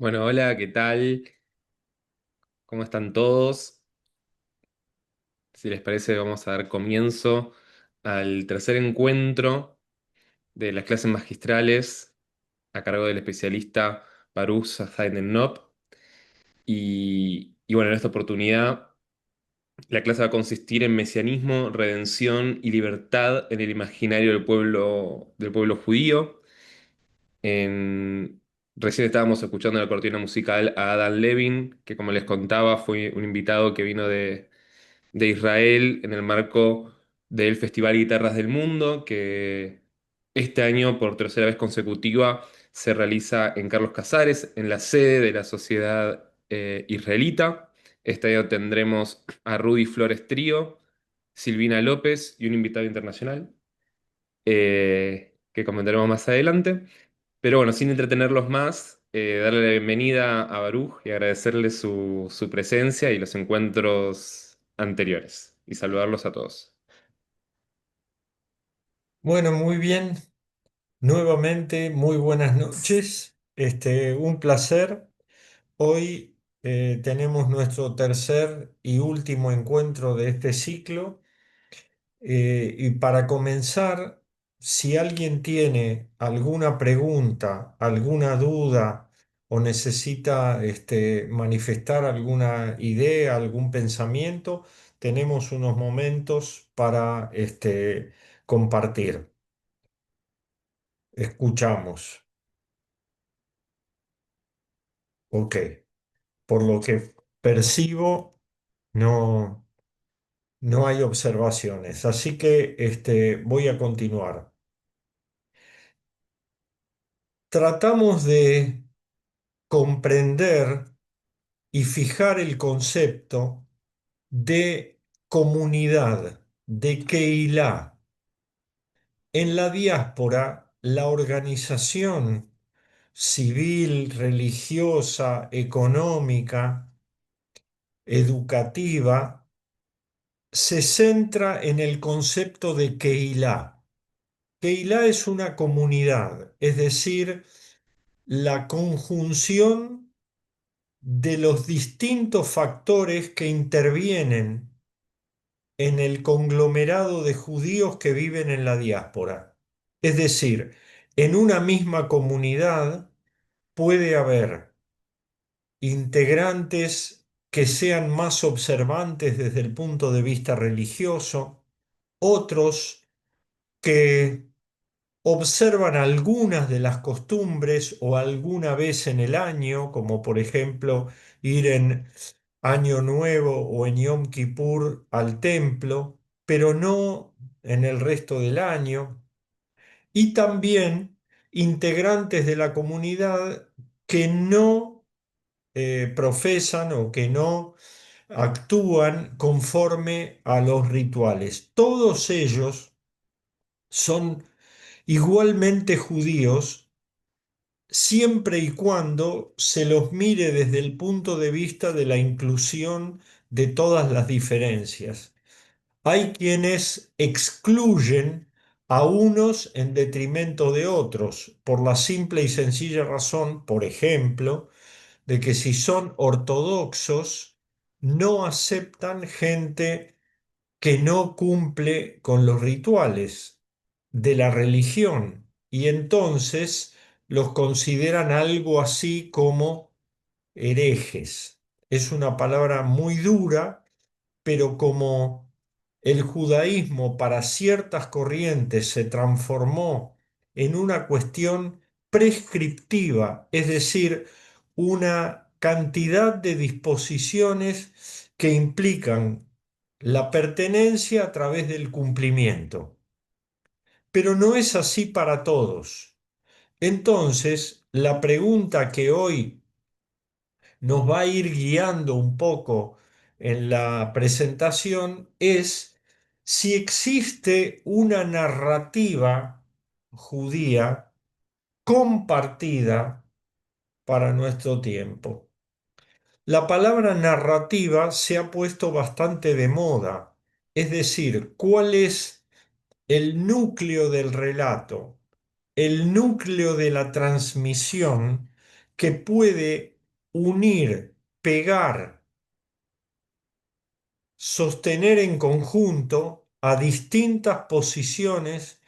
Bueno, hola, ¿qué tal? ¿Cómo están todos? Si les parece, vamos a dar comienzo al tercer encuentro de las clases magistrales a cargo del especialista Baruch Safadine-Nob. Y bueno, en esta oportunidad la clase va a consistir en mesianismo, redención y libertad en el imaginario del pueblo judío. En- Recién estábamos escuchando en la cortina musical a Adam Levin, que como les contaba fue un invitado que vino de Israel en el marco del Festival Guitarras del Mundo, que este año por tercera vez consecutiva se realiza en Carlos Casares, en la sede de la Sociedad Israelita. Este año tendremos a Rudy Flores Trío, Silvina López y un invitado internacional que comentaremos más adelante. Pero bueno, sin entretenerlos más, darle la bienvenida a Baruch y agradecerle su presencia y los encuentros anteriores. Y saludarlos a todos. Bueno, muy bien. Nuevamente, muy buenas noches. Un placer. Hoy tenemos nuestro tercer y último encuentro de este ciclo. Y para comenzar, si alguien tiene alguna pregunta, alguna duda o necesita manifestar alguna idea, algún pensamiento, tenemos unos momentos para compartir. Escuchamos. Ok. Por lo que percibo, no, no hay observaciones. Así que voy a continuar. Tratamos de comprender y fijar el concepto de comunidad, de Keilah. En la diáspora, la organización civil, religiosa, económica, educativa, se centra en el concepto de Keilah. Keilah es una comunidad, es decir, la conjunción de los distintos factores que intervienen en el conglomerado de judíos que viven en la diáspora. Es decir, en una misma comunidad puede haber integrantes que sean más observantes desde el punto de vista religioso, otros que observan algunas de las costumbres o alguna vez en el año, como por ejemplo ir en Año Nuevo o en Yom Kippur al templo, pero no en el resto del año. Y también integrantes de la comunidad que no profesan o que no actúan conforme a los rituales. Todos ellos son igualmente judíos siempre y cuando se los mire desde el punto de vista de la inclusión de todas las diferencias. Hay quienes excluyen a unos en detrimento de otros, por la simple y sencilla razón, por ejemplo, de que si son ortodoxos, no aceptan gente que no cumple con los rituales de la religión y entonces los consideran algo así como herejes. Es una palabra muy dura, pero como el judaísmo para ciertas corrientes se transformó en una cuestión prescriptiva, es decir, una cantidad de disposiciones que implican la pertenencia a través del cumplimiento. Pero no es así para todos. Entonces, la pregunta que hoy nos va a ir guiando un poco en la presentación es si existe una narrativa judía compartida para nuestro tiempo. La palabra narrativa se ha puesto bastante de moda, es decir, ¿cuál es el núcleo del relato, el núcleo de la transmisión que puede unir, pegar, sostener en conjunto a distintas posiciones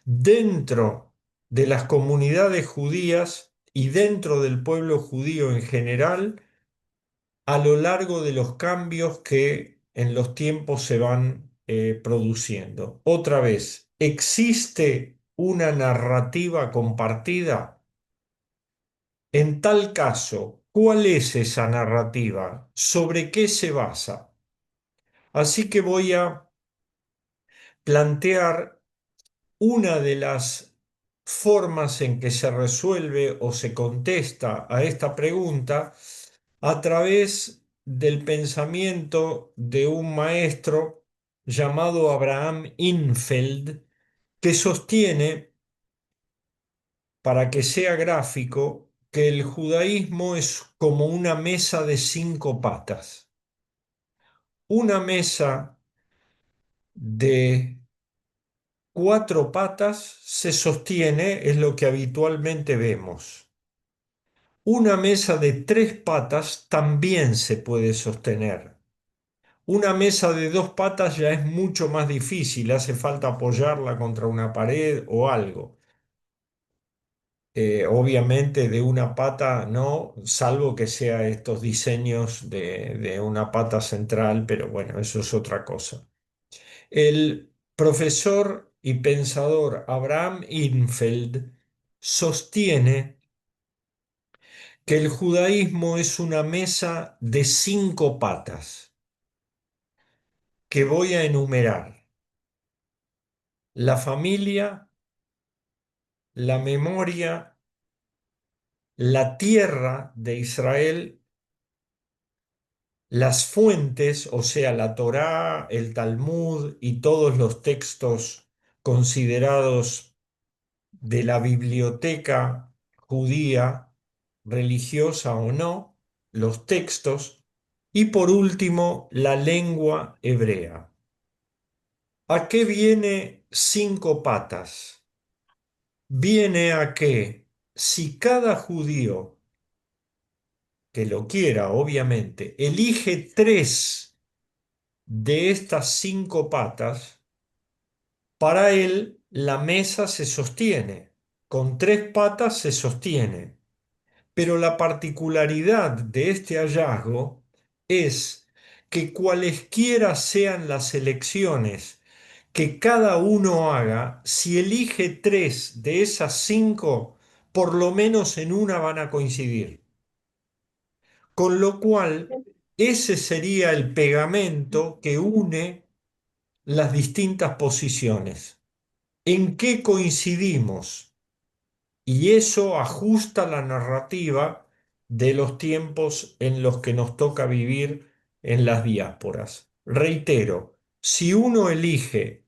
dentro de las comunidades judías y dentro del pueblo judío en general a lo largo de los cambios que en los tiempos se van produciendo. Otra vez, ¿existe una narrativa compartida? En tal caso, ¿cuál es esa narrativa? ¿Sobre qué se basa? Así que voy a plantear una de las formas en que se resuelve o se contesta a esta pregunta a través del pensamiento de un maestro llamado Abraham Infeld, que sostiene, para que sea gráfico, que el judaísmo es como una mesa de 5 patas. Una mesa de 4 patas se sostiene, es lo que habitualmente vemos. Una mesa de 3 patas también se puede sostener. Una mesa de 2 patas ya es mucho más difícil, hace falta apoyarla contra una pared o algo. Obviamente de una pata no, salvo que sea estos diseños de una pata central, pero bueno, eso es otra cosa. El profesor y pensador Abraham Infeld sostiene que el judaísmo es una mesa de 5 patas que voy a enumerar: la familia, la memoria, la tierra de Israel, las fuentes, o sea, la Torá, el Talmud y todos los textos considerados de la biblioteca judía, religiosa o no, los textos, y por último, la lengua hebrea. ¿A qué viene 5 patas? Viene a que si cada judío que lo quiera, obviamente, elige 3 de estas 5 patas, para él la mesa se sostiene, con 3 patas se sostiene. Pero la particularidad de este hallazgo es que cualesquiera sean las elecciones que cada uno haga, si elige 3 de esas 5, por lo menos en una van a coincidir. Con lo cual, ese sería el pegamento que une las distintas posiciones. ¿En qué coincidimos? Y eso ajusta la narrativa de los tiempos en los que nos toca vivir en las diásporas. Reitero, si uno elige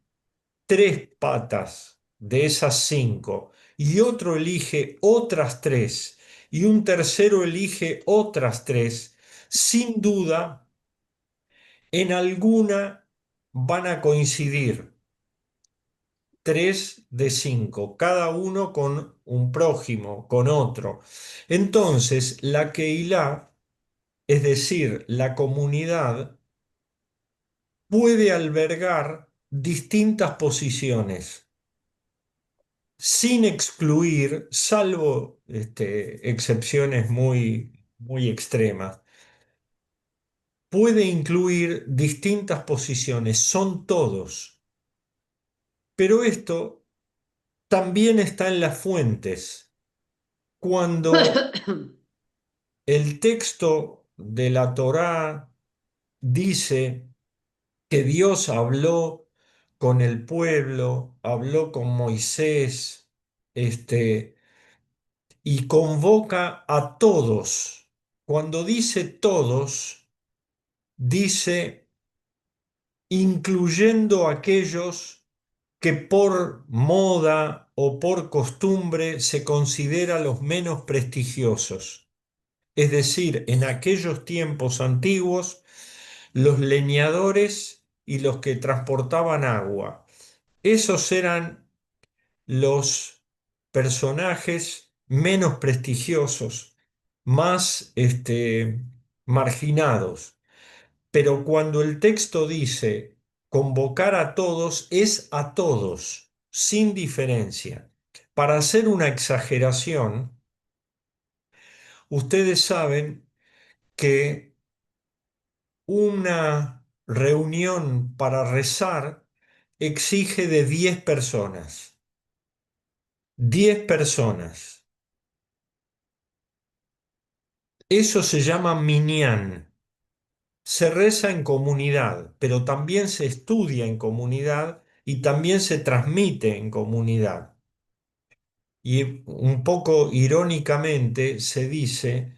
3 patas de esas 5 y otro elige otras 3 y un tercero elige otras 3, sin duda en alguna van a coincidir 3 de 5, cada uno con un prójimo, con otro. Entonces, la Keilah, es decir, la comunidad, puede albergar distintas posiciones, sin excluir, salvo excepciones muy extremas, puede incluir distintas posiciones, son todos. Pero esto también está en las fuentes. Cuando el texto de la Torá dice que Dios habló con el pueblo, habló con Moisés, y convoca a todos. Cuando dice todos, dice incluyendo aquellos que por moda o por costumbre se considera los menos prestigiosos. Es decir, en aquellos tiempos antiguos, los leñadores y los que transportaban agua. Esos eran los personajes menos prestigiosos, más marginados. Pero cuando el texto dice convocar a todos, es a todos, sin diferencia. Para hacer una exageración, ustedes saben que una reunión para rezar exige de 10 personas. 10 personas. Eso se llama minyan. Se reza en comunidad, pero también se estudia en comunidad y también se transmite en comunidad. Y un poco irónicamente se dice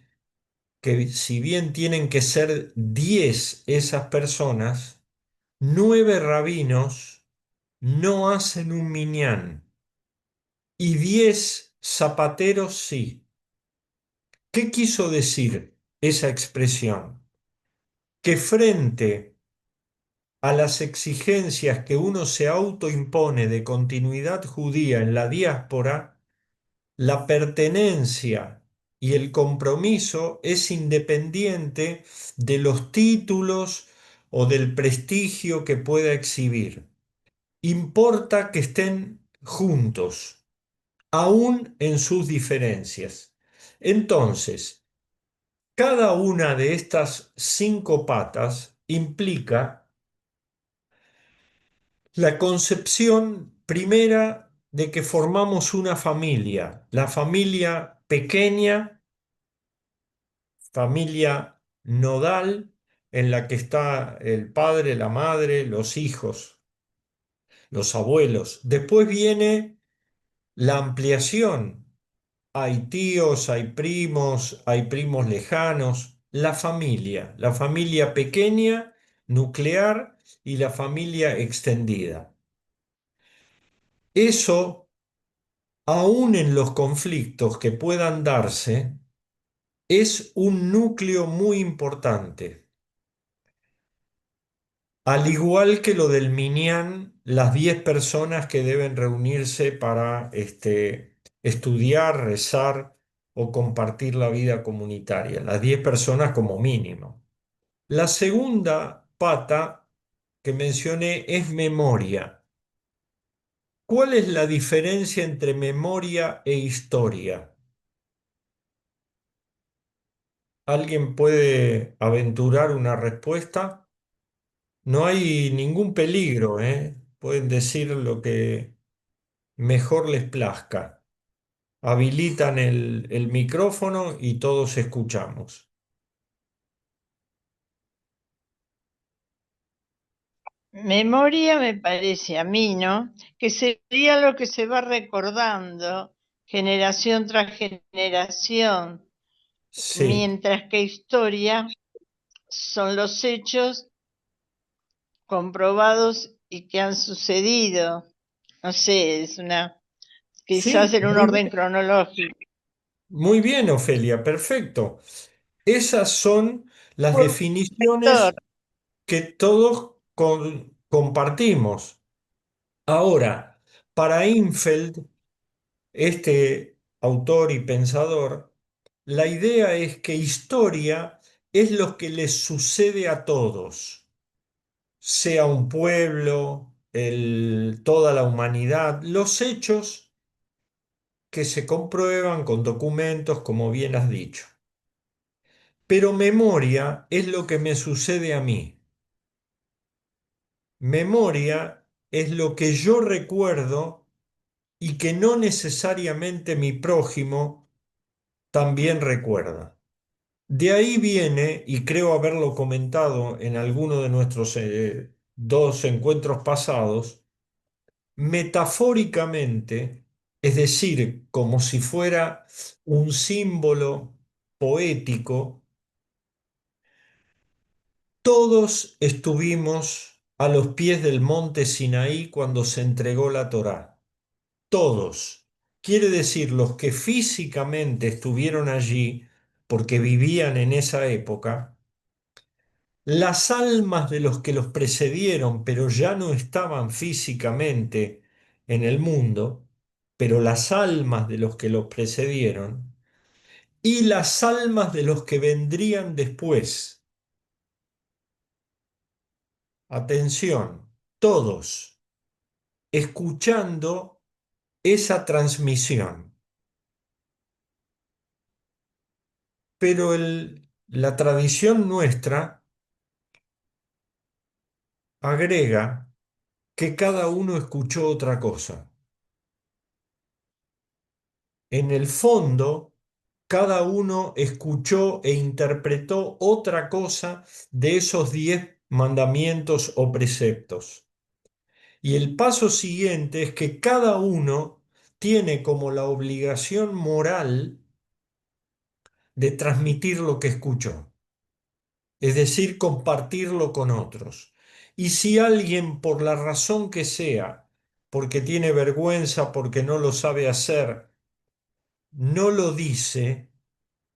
que si bien tienen que ser 10 esas personas, 9 rabinos no hacen un minyan y 10 zapateros sí. ¿Qué quiso decir esa expresión? Que frente a las exigencias que uno se autoimpone de continuidad judía en la diáspora, la pertenencia y el compromiso es independiente de los títulos o del prestigio que pueda exhibir. Importa que estén juntos, aún en sus diferencias. Entonces, cada una de estas 5 patas implica la concepción primera de que formamos una familia, la familia pequeña, familia nodal, en la que está el padre, la madre, los hijos, los abuelos. Después viene la ampliación. Hay tíos, hay primos lejanos, la familia pequeña, nuclear y la familia extendida. Eso, aún en los conflictos que puedan darse, es un núcleo muy importante. Al igual que lo del Minyan, las 10 personas que deben reunirse para estudiar, rezar o compartir la vida comunitaria, las 10 personas como mínimo. La segunda pata que mencioné es memoria. ¿Cuál es la diferencia entre memoria e historia? ¿Alguien puede aventurar una respuesta? No hay ningún peligro, ¿eh? Pueden decir lo que mejor les plazca. Habilitan el micrófono y todos escuchamos. Memoria me parece a mí, ¿no? Que sería lo que se va recordando generación tras generación, Sí, mientras que historia son los hechos comprobados y que han sucedido. No sé, quizás sí, en un orden cronológico. muy bien, Ofelia, perfecto. Esas son las Lector, definiciones que todos compartimos. Ahora, para Infeld, este autor y pensador, la idea es que historia es lo que les sucede a todos, sea un pueblo, toda la humanidad, los hechos que se comprueban con documentos, como bien has dicho. Pero memoria es lo que me sucede a mí. Memoria es lo que yo recuerdo y que no necesariamente mi prójimo también recuerda. De ahí viene, y creo haberlo comentado en alguno de nuestros 2 encuentros pasados, metafóricamente, es decir, como si fuera un símbolo poético, todos estuvimos a los pies del monte Sinaí cuando se entregó la Torá. Todos. Quiere decir, los que físicamente estuvieron allí porque vivían en esa época, las almas de los que los precedieron, pero ya no estaban físicamente en el mundo, pero las almas de los que los precedieron, y las almas de los que vendrían después. Atención, todos escuchando esa transmisión. Pero la tradición nuestra agrega que cada uno escuchó otra cosa. En el fondo, cada uno escuchó e interpretó otra cosa de esos 10 mandamientos o preceptos. Y el paso siguiente es que cada uno tiene como la obligación moral de transmitir lo que escuchó, es decir, compartirlo con otros. Y si alguien, por la razón que sea, porque tiene vergüenza, porque no lo sabe hacer, no lo dice,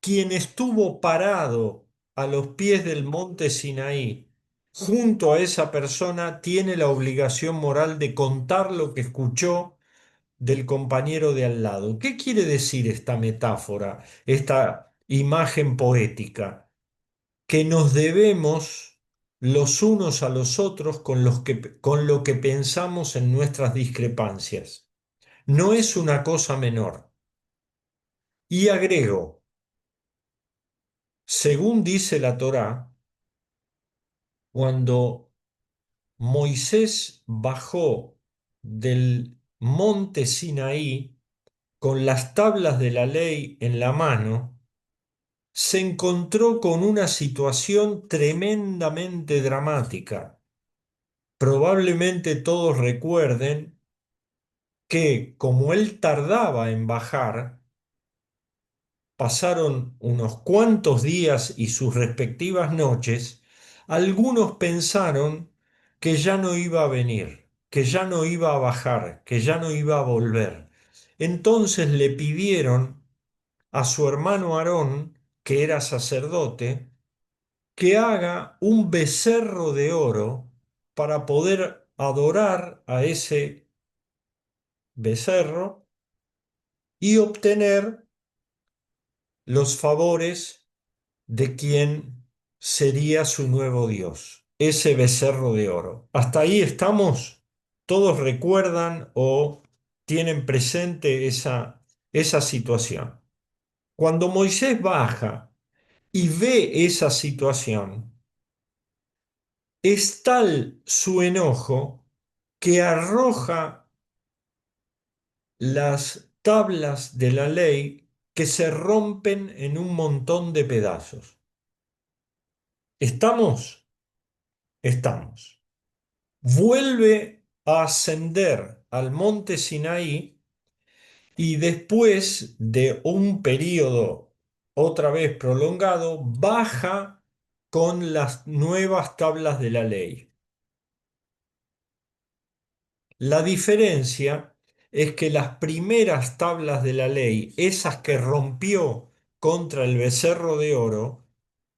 quien estuvo parado a los pies del monte Sinaí, junto a esa persona, tiene la obligación moral de contar lo que escuchó del compañero de al lado. ¿Qué quiere decir esta metáfora, esta imagen poética? Que nos debemos los unos a los otros con lo que pensamos en nuestras discrepancias. No es una cosa menor. Y agrego, según dice la Torá, cuando Moisés bajó del monte Sinaí con las tablas de la ley en la mano, se encontró con una situación tremendamente dramática. Probablemente todos recuerden que como él tardaba en bajar, pasaron unos cuantos días y sus respectivas noches, algunos pensaron que ya no iba a venir, que ya no iba a bajar, que ya no iba a volver. Entonces le pidieron a su hermano Aarón, que era sacerdote, que haga un becerro de oro para poder adorar a ese becerro y obtener los favores de quien sería su nuevo Dios, ese becerro de oro. ¿Hasta ahí estamos? ¿Todos recuerdan o tienen presente esa situación? Cuando Moisés baja y ve esa situación, es tal su enojo que arroja las tablas de la ley que se rompen en un montón de pedazos. ¿Estamos? Estamos. Vuelve a ascender al monte Sinaí y después de un periodo otra vez prolongado, baja con las nuevas tablas de la ley. La diferencia es que las primeras tablas de la ley, esas que rompió contra el becerro de oro,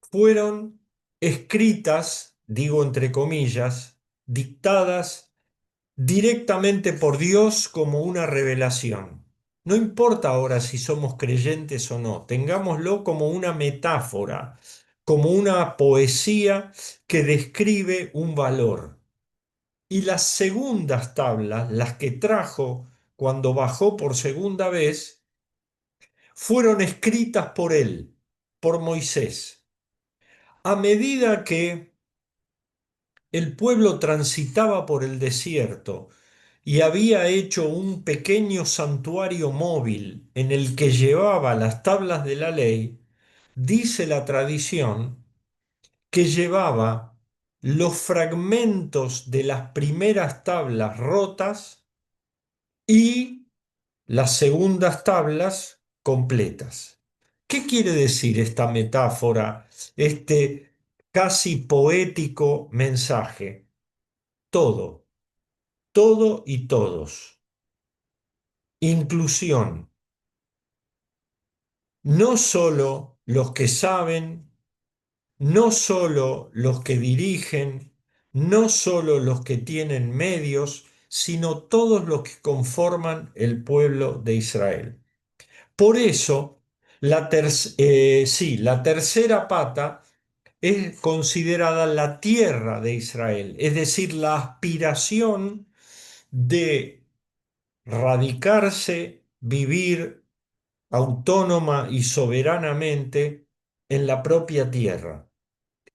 fueron escritas, digo entre comillas, dictadas directamente por Dios como una revelación. No importa ahora si somos creyentes o no, tengámoslo como una metáfora, como una poesía que describe un valor. Y las segundas tablas, las que trajo cuando bajó por segunda vez, fueron escritas por él, por Moisés. A medida que el pueblo transitaba por el desierto y había hecho un pequeño santuario móvil en el que llevaba las tablas de la ley, dice la tradición que llevaba los fragmentos de las primeras tablas rotas y las segundas tablas completas. ¿Qué quiere decir esta metáfora, este casi poético mensaje? Todo, todo y todos. Inclusión. No solo los que saben, no solo los que dirigen, no solo los que tienen medios, sino todos los que conforman el pueblo de Israel. Por eso, Sí, la tercera pata es considerada la tierra de Israel, es decir, la aspiración de radicarse, vivir autónoma y soberanamente en la propia tierra.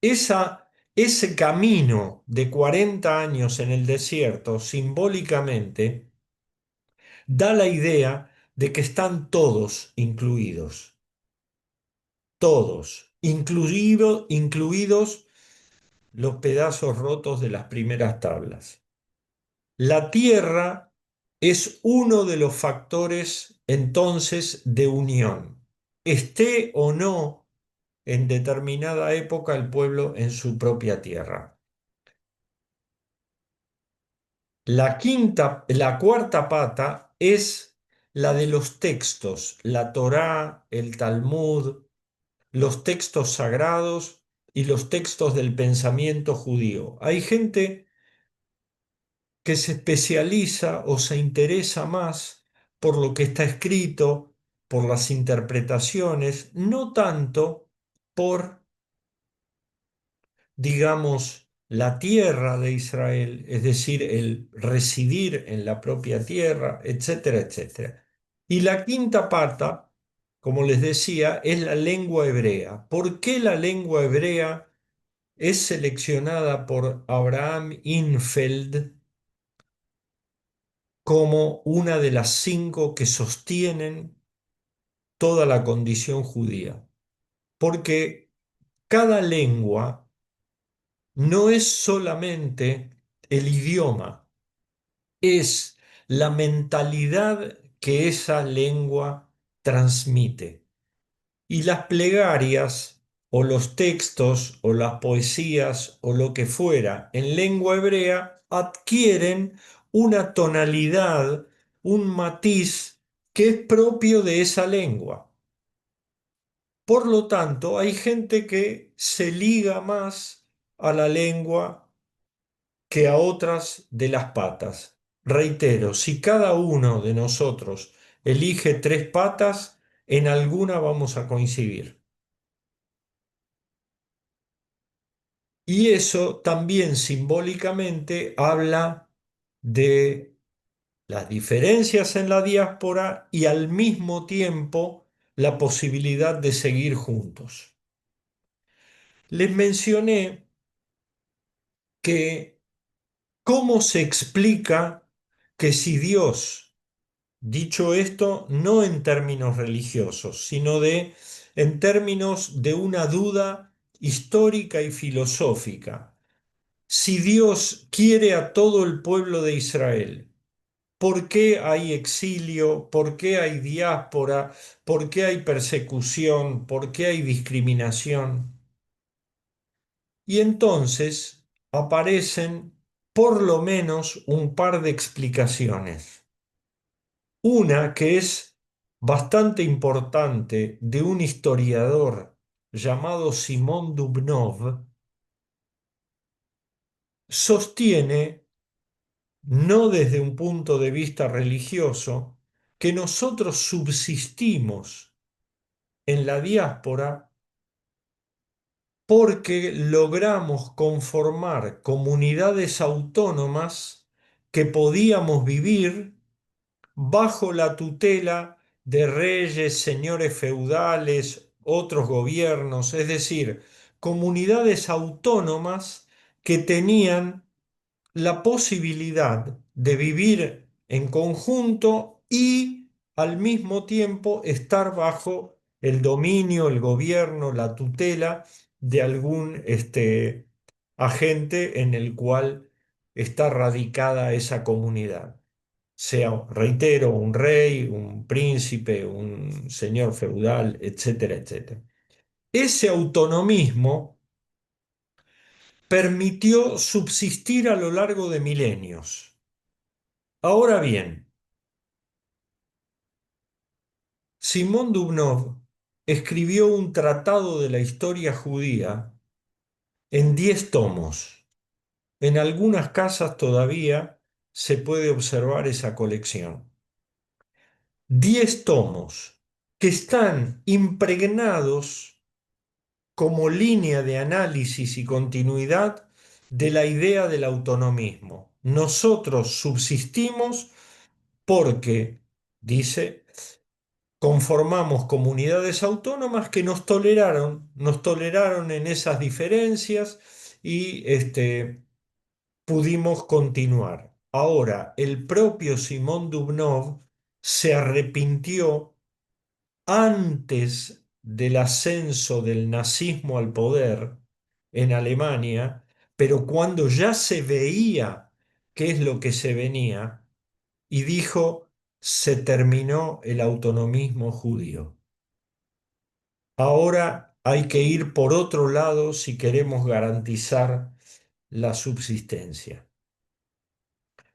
Ese camino de 40 años en el desierto, simbólicamente, da la idea de que están todos incluidos, todos, incluidos los pedazos rotos de las primeras tablas. La tierra es uno de los factores entonces de unión, esté o no en determinada época el pueblo en su propia tierra. La cuarta pata es la de los textos, la Torá, el Talmud, los textos sagrados y los textos del pensamiento judío. Hay gente que se especializa o se interesa más por lo que está escrito, por las interpretaciones, no tanto por, digamos, la tierra de Israel, es decir, el residir en la propia tierra, etcétera, etcétera. Y la quinta pata, como les decía, es la lengua hebrea. ¿Por qué la lengua hebrea es seleccionada por Abraham Infeld como una de las 5 que sostienen toda la condición judía? Porque cada lengua no es solamente el idioma, es la mentalidad que esa lengua transmite. Y las plegarias o los textos o las poesías o lo que fuera en lengua hebrea adquieren una tonalidad, un matiz que es propio de esa lengua. Por lo tanto, hay gente que se liga más a la lengua que a otras de las patas. Reitero, si cada uno de nosotros elige 3 patas, en alguna vamos a coincidir. Y eso también simbólicamente habla de las diferencias en la diáspora y al mismo tiempo la posibilidad de seguir juntos. Les mencioné que cómo se explica que si Dios, dicho esto, no en términos religiosos, sino en términos de una duda histórica y filosófica, si Dios quiere a todo el pueblo de Israel, ¿por qué hay exilio? ¿Por qué hay diáspora? ¿Por qué hay persecución? ¿Por qué hay discriminación? Y entonces aparecen por lo menos un par de explicaciones. Una que es bastante importante de un historiador llamado Simón Dubnov, sostiene, no desde un punto de vista religioso, que nosotros subsistimos en la diáspora porque logramos conformar comunidades autónomas que podíamos vivir bajo la tutela de reyes, señores feudales, otros gobiernos, es decir, comunidades autónomas que tenían la posibilidad de vivir en conjunto y al mismo tiempo estar bajo el dominio, el gobierno, la tutela de algún agente en el cual está radicada esa comunidad. Sea, reitero, un rey, un príncipe, un señor feudal, etcétera, etcétera. Ese autonomismo permitió subsistir a lo largo de milenios. Ahora bien, Simón Dubnov escribió un tratado de la historia judía en 10 tomos. En algunas casas todavía se puede observar esa colección. 10 tomos. que están impregnados como línea de análisis y continuidad de la idea del autonomismo. Nosotros subsistimos porque, dice, conformamos comunidades autónomas que nos toleraron en esas diferencias y pudimos continuar. Ahora, el propio Simón Dubnov se arrepintió antes del ascenso del nazismo al poder en Alemania, pero cuando ya se veía qué es lo que se venía, y dijo, se terminó el autonomismo judío. Ahora hay que ir por otro lado si queremos garantizar la subsistencia.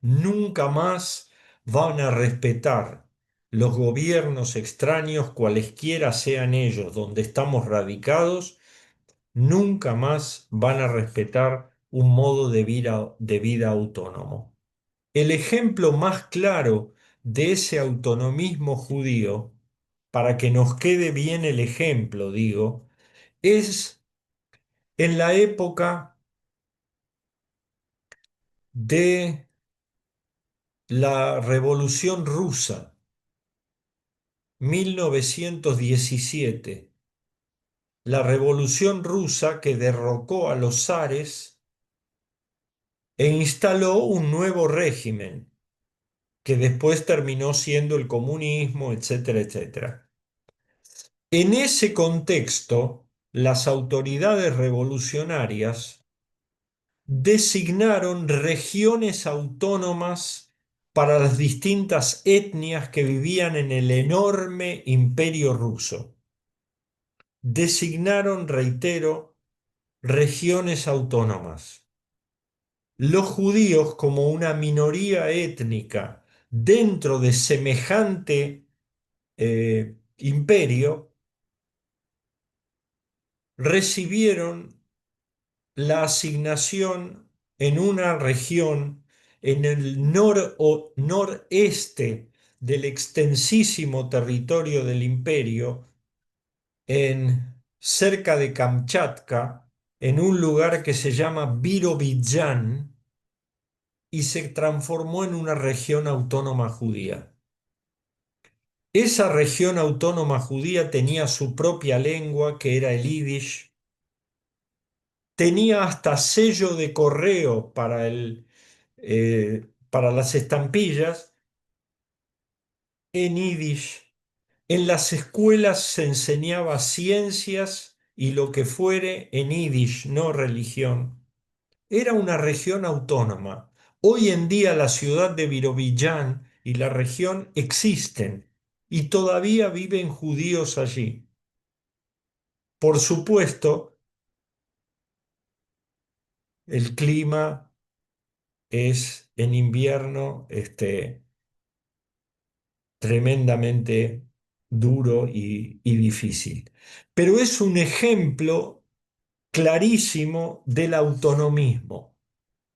Nunca más van a respetar los gobiernos extraños, cualesquiera sean ellos, donde estamos radicados, nunca más van a respetar un modo de vida autónomo. El ejemplo más claro de ese autonomismo judío, para que nos quede bien el ejemplo, digo, es en la época de la Revolución Rusa, 1917, la Revolución Rusa que derrocó a los zares e instaló un nuevo régimen, que después terminó siendo el comunismo, etcétera, etcétera. En ese contexto, las autoridades revolucionarias designaron regiones autónomas para las distintas etnias que vivían en el enorme imperio ruso. Designaron, reitero, regiones autónomas. Los judíos, como una minoría étnica dentro de semejante imperio, recibieron la asignación en una región en el noreste del extensísimo territorio del imperio, cerca de Kamchatka, en un lugar que se llama Birobidzhan, y se transformó en una región autónoma judía. Esa región autónoma judía tenía su propia lengua, que era el yiddish, tenía hasta sello de correo para las estampillas en yiddish. En las escuelas se enseñaba ciencias y lo que fuere en yiddish, no religión. Era una región autónoma. Hoy en día la ciudad de Birobidzhan y la región existen y todavía viven judíos allí. Por supuesto, el clima es en invierno tremendamente duro y difícil. Pero es un ejemplo clarísimo del autonomismo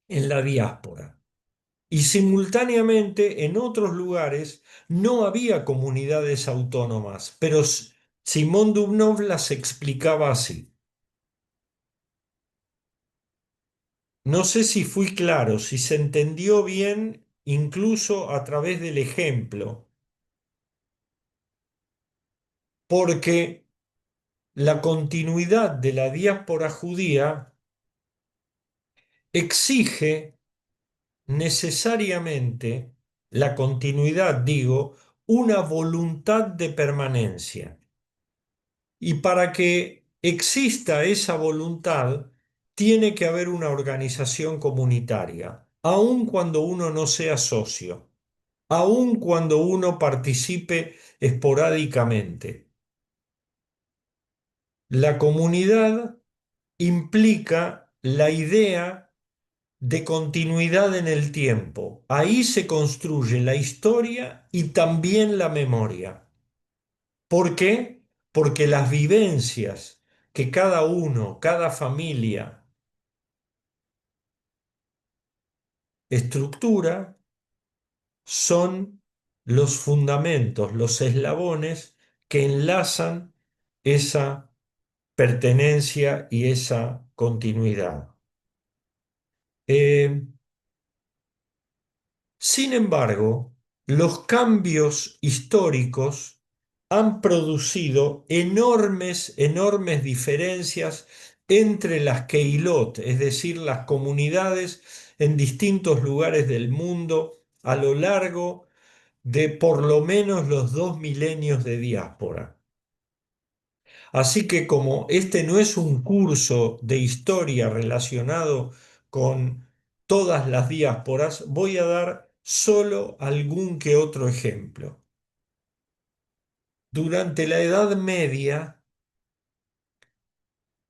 en la diáspora. Y simultáneamente en otros lugares no había comunidades autónomas, pero Simón Dubnov las explicaba así. No sé si fui claro, si se entendió bien incluso a través del ejemplo, porque la continuidad de la diáspora judía exige necesariamente, la continuidad, digo, una voluntad de permanencia. Y para que exista esa voluntad, tiene que haber una organización comunitaria, aun cuando uno no sea socio, aun cuando uno participe esporádicamente. La comunidad implica la idea de continuidad en el tiempo. Ahí se construye la historia y también la memoria. ¿Por qué? Porque las vivencias que cada uno, cada familia estructura son los fundamentos, los eslabones que enlazan esa pertenencia y esa continuidad. Eh, Sin embargo, los cambios históricos han producido enormes diferencias entre las Keilot, es decir, las comunidades en distintos lugares del mundo a lo largo de por lo menos los 2 milenios de diáspora. Así que como este no es un curso de historia relacionado con todas las diásporas, voy a dar solo algún que otro ejemplo. Durante la Edad Media,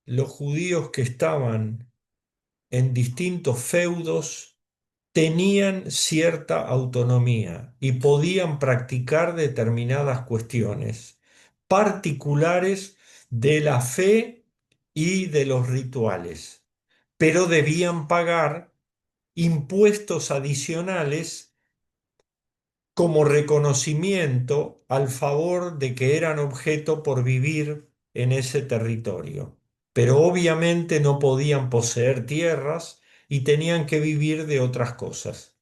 los judíos que estaban en distintos feudos tenían cierta autonomía y podían practicar determinadas cuestiones particulares de la fe y de los rituales, pero debían pagar impuestos adicionales como reconocimiento al favor de que eran objeto por vivir en ese territorio. Pero obviamente no podían poseer tierras y tenían que vivir de otras cosas.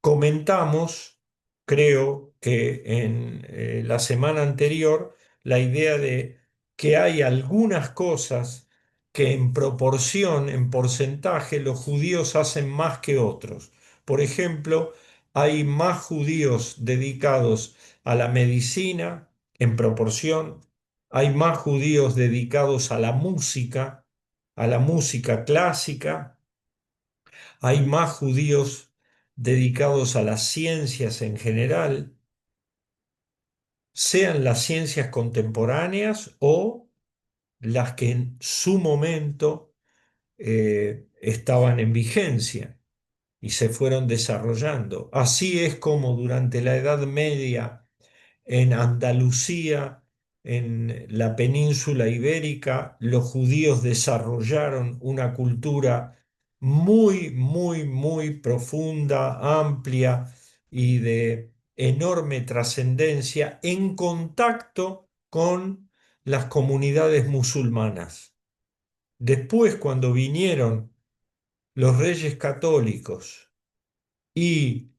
Comentamos, creo que en la semana anterior, la idea de que hay algunas cosas que en proporción, en porcentaje, los judíos hacen más que otros. Por ejemplo, hay más judíos dedicados a la medicina en proporción, hay más judíos dedicados a la música clásica, hay más judíos dedicados a las ciencias en general, sean las ciencias contemporáneas o las que en su momento estaban en vigencia y se fueron desarrollando. Así es como durante la Edad Media en Andalucía, en la península ibérica, los judíos desarrollaron una cultura muy profunda, amplia y de enorme trascendencia en contacto con las comunidades musulmanas. Después, cuando vinieron los reyes católicos y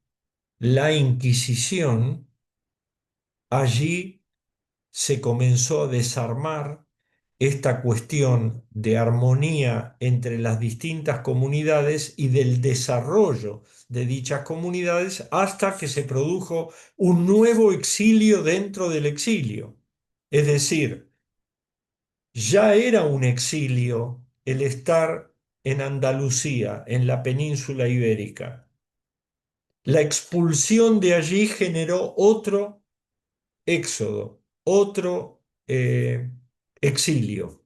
la Inquisición, allí se comenzó a desarmar esta cuestión de armonía entre las distintas comunidades y del desarrollo de dichas comunidades hasta que se produjo un nuevo exilio dentro del exilio. Es decir, ya era un exilio el estar en Andalucía, en la península ibérica. La expulsión de allí generó otro éxodo, otro exilio.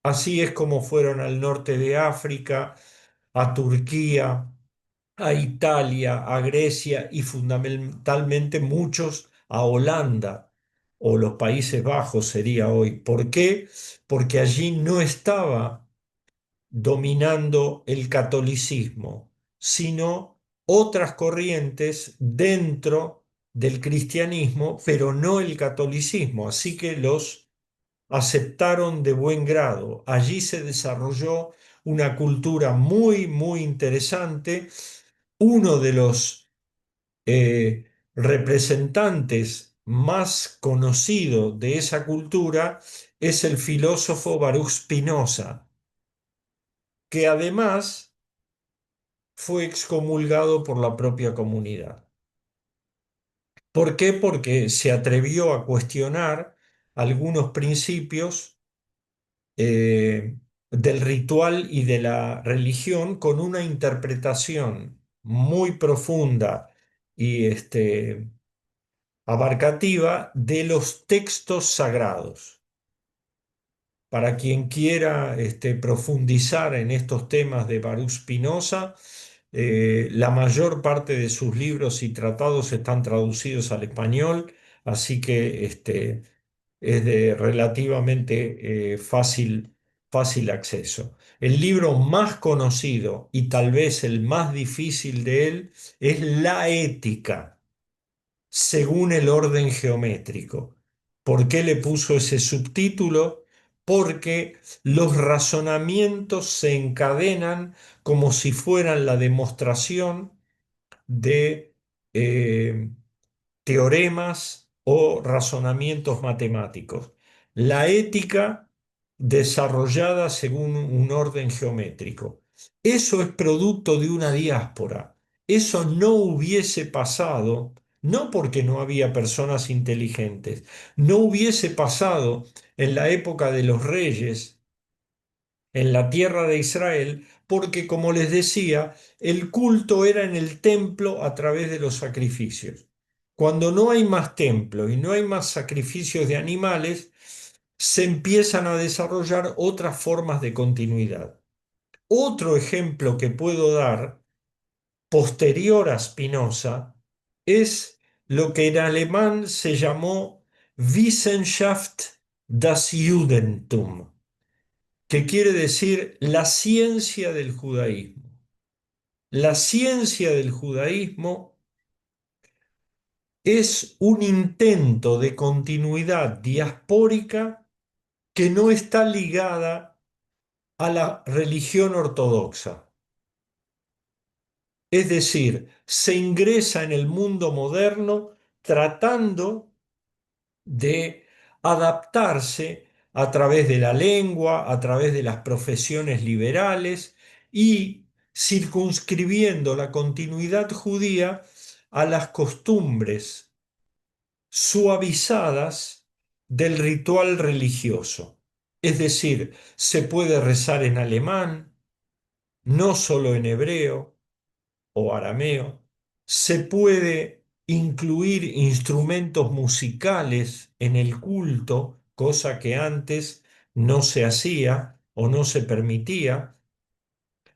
Así es como fueron al norte de África, a Turquía, a Italia, a Grecia y fundamentalmente muchos a Holanda o los Países Bajos sería hoy. ¿Por qué? Porque allí no estaba dominando el catolicismo, sino otras corrientes dentro del cristianismo, pero no el catolicismo. Así que los aceptaron de buen grado. Allí se desarrolló una cultura muy interesante. Uno de los representantes más conocidos de esa cultura es el filósofo Baruch Spinoza, que además fue excomulgado por la propia comunidad. ¿Por qué? Porque se atrevió a cuestionar algunos principios del ritual y de la religión con una interpretación muy profunda y abarcativa de los textos sagrados. Para quien quiera profundizar en estos temas de Baruch Spinoza, la mayor parte de sus libros y tratados están traducidos al español, así que es de relativamente fácil acceso. El libro más conocido y tal vez el más difícil de él es La Ética, según el orden geométrico. ¿Por qué le puso ese subtítulo? Porque los razonamientos se encadenan como si fueran la demostración de eh, teoremas o razonamientos matemáticos. La ética desarrollada según un orden geométrico. Eso es producto de una diáspora. Eso no hubiese pasado, no porque no había personas inteligentes, no hubiese pasado en la época de los reyes en la tierra de Israel, porque como les decía, el culto era en el templo a través de los sacrificios. Cuando no hay más templo y no hay más sacrificios de animales, se empiezan a desarrollar otras formas de continuidad. Otro ejemplo que puedo dar, posterior a Spinoza, es lo que en alemán se llamó Wissenschaft das Judentum, que quiere decir la ciencia del judaísmo. La ciencia del judaísmo es un intento de continuidad diaspórica que no está ligada a la religión ortodoxa. Es decir, se ingresa en el mundo moderno tratando de adaptarse a través de la lengua, a través de las profesiones liberales y circunscribiendo la continuidad judía a las costumbres suavizadas del ritual religioso. Es decir, se puede rezar en alemán, no solo en hebreo o arameo, se puede incluir instrumentos musicales en el culto, cosa que antes no se hacía o no se permitía.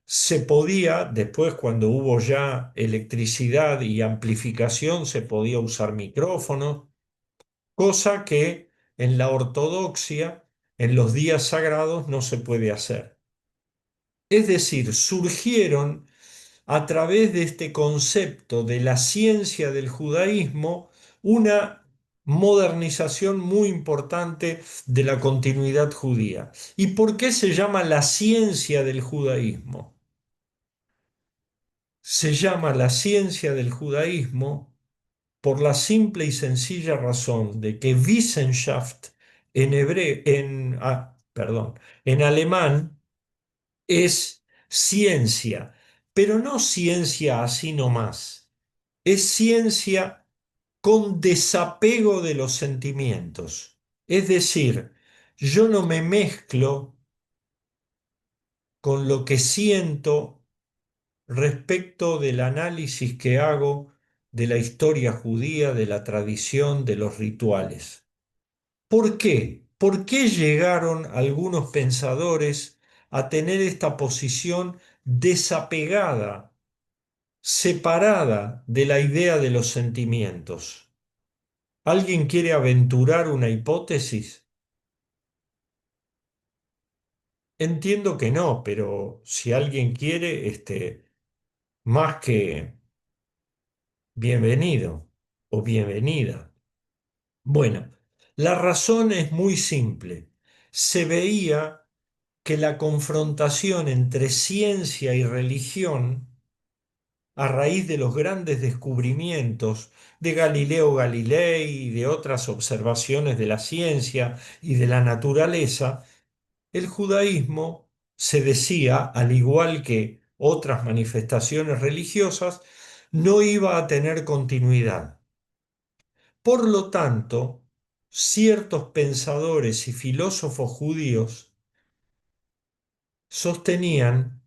Se podía, después cuando hubo ya electricidad y amplificación, se podía usar micrófonos, cosa que en la ortodoxia, en los días sagrados, no se puede hacer. Es decir, surgieron a través de este concepto de la ciencia del judaísmo una modernización muy importante de la continuidad judía. ¿Y por qué se llama la ciencia del judaísmo? Se llama la ciencia del judaísmo por la simple y sencilla razón de que Wissenschaft en alemán es ciencia, pero no ciencia así nomás. Es ciencia con desapego de los sentimientos. Es decir, yo no me mezclo con lo que siento respecto del análisis que hago de la historia judía, de la tradición, de los rituales. ¿Por qué? ¿Por qué llegaron algunos pensadores a tener esta posición desapegada, separada de la idea de los sentimientos? ¿Alguien quiere aventurar una hipótesis? Entiendo que no, pero si alguien quiere, más que bienvenido o bienvenida. Bueno, la razón es muy simple. Se veía que la confrontación entre ciencia y religión, a raíz de los grandes descubrimientos de Galileo Galilei y de otras observaciones de la ciencia y de la naturaleza, el judaísmo se decía, al igual que otras manifestaciones religiosas, no iba a tener continuidad. Por lo tanto, ciertos pensadores y filósofos judíos sostenían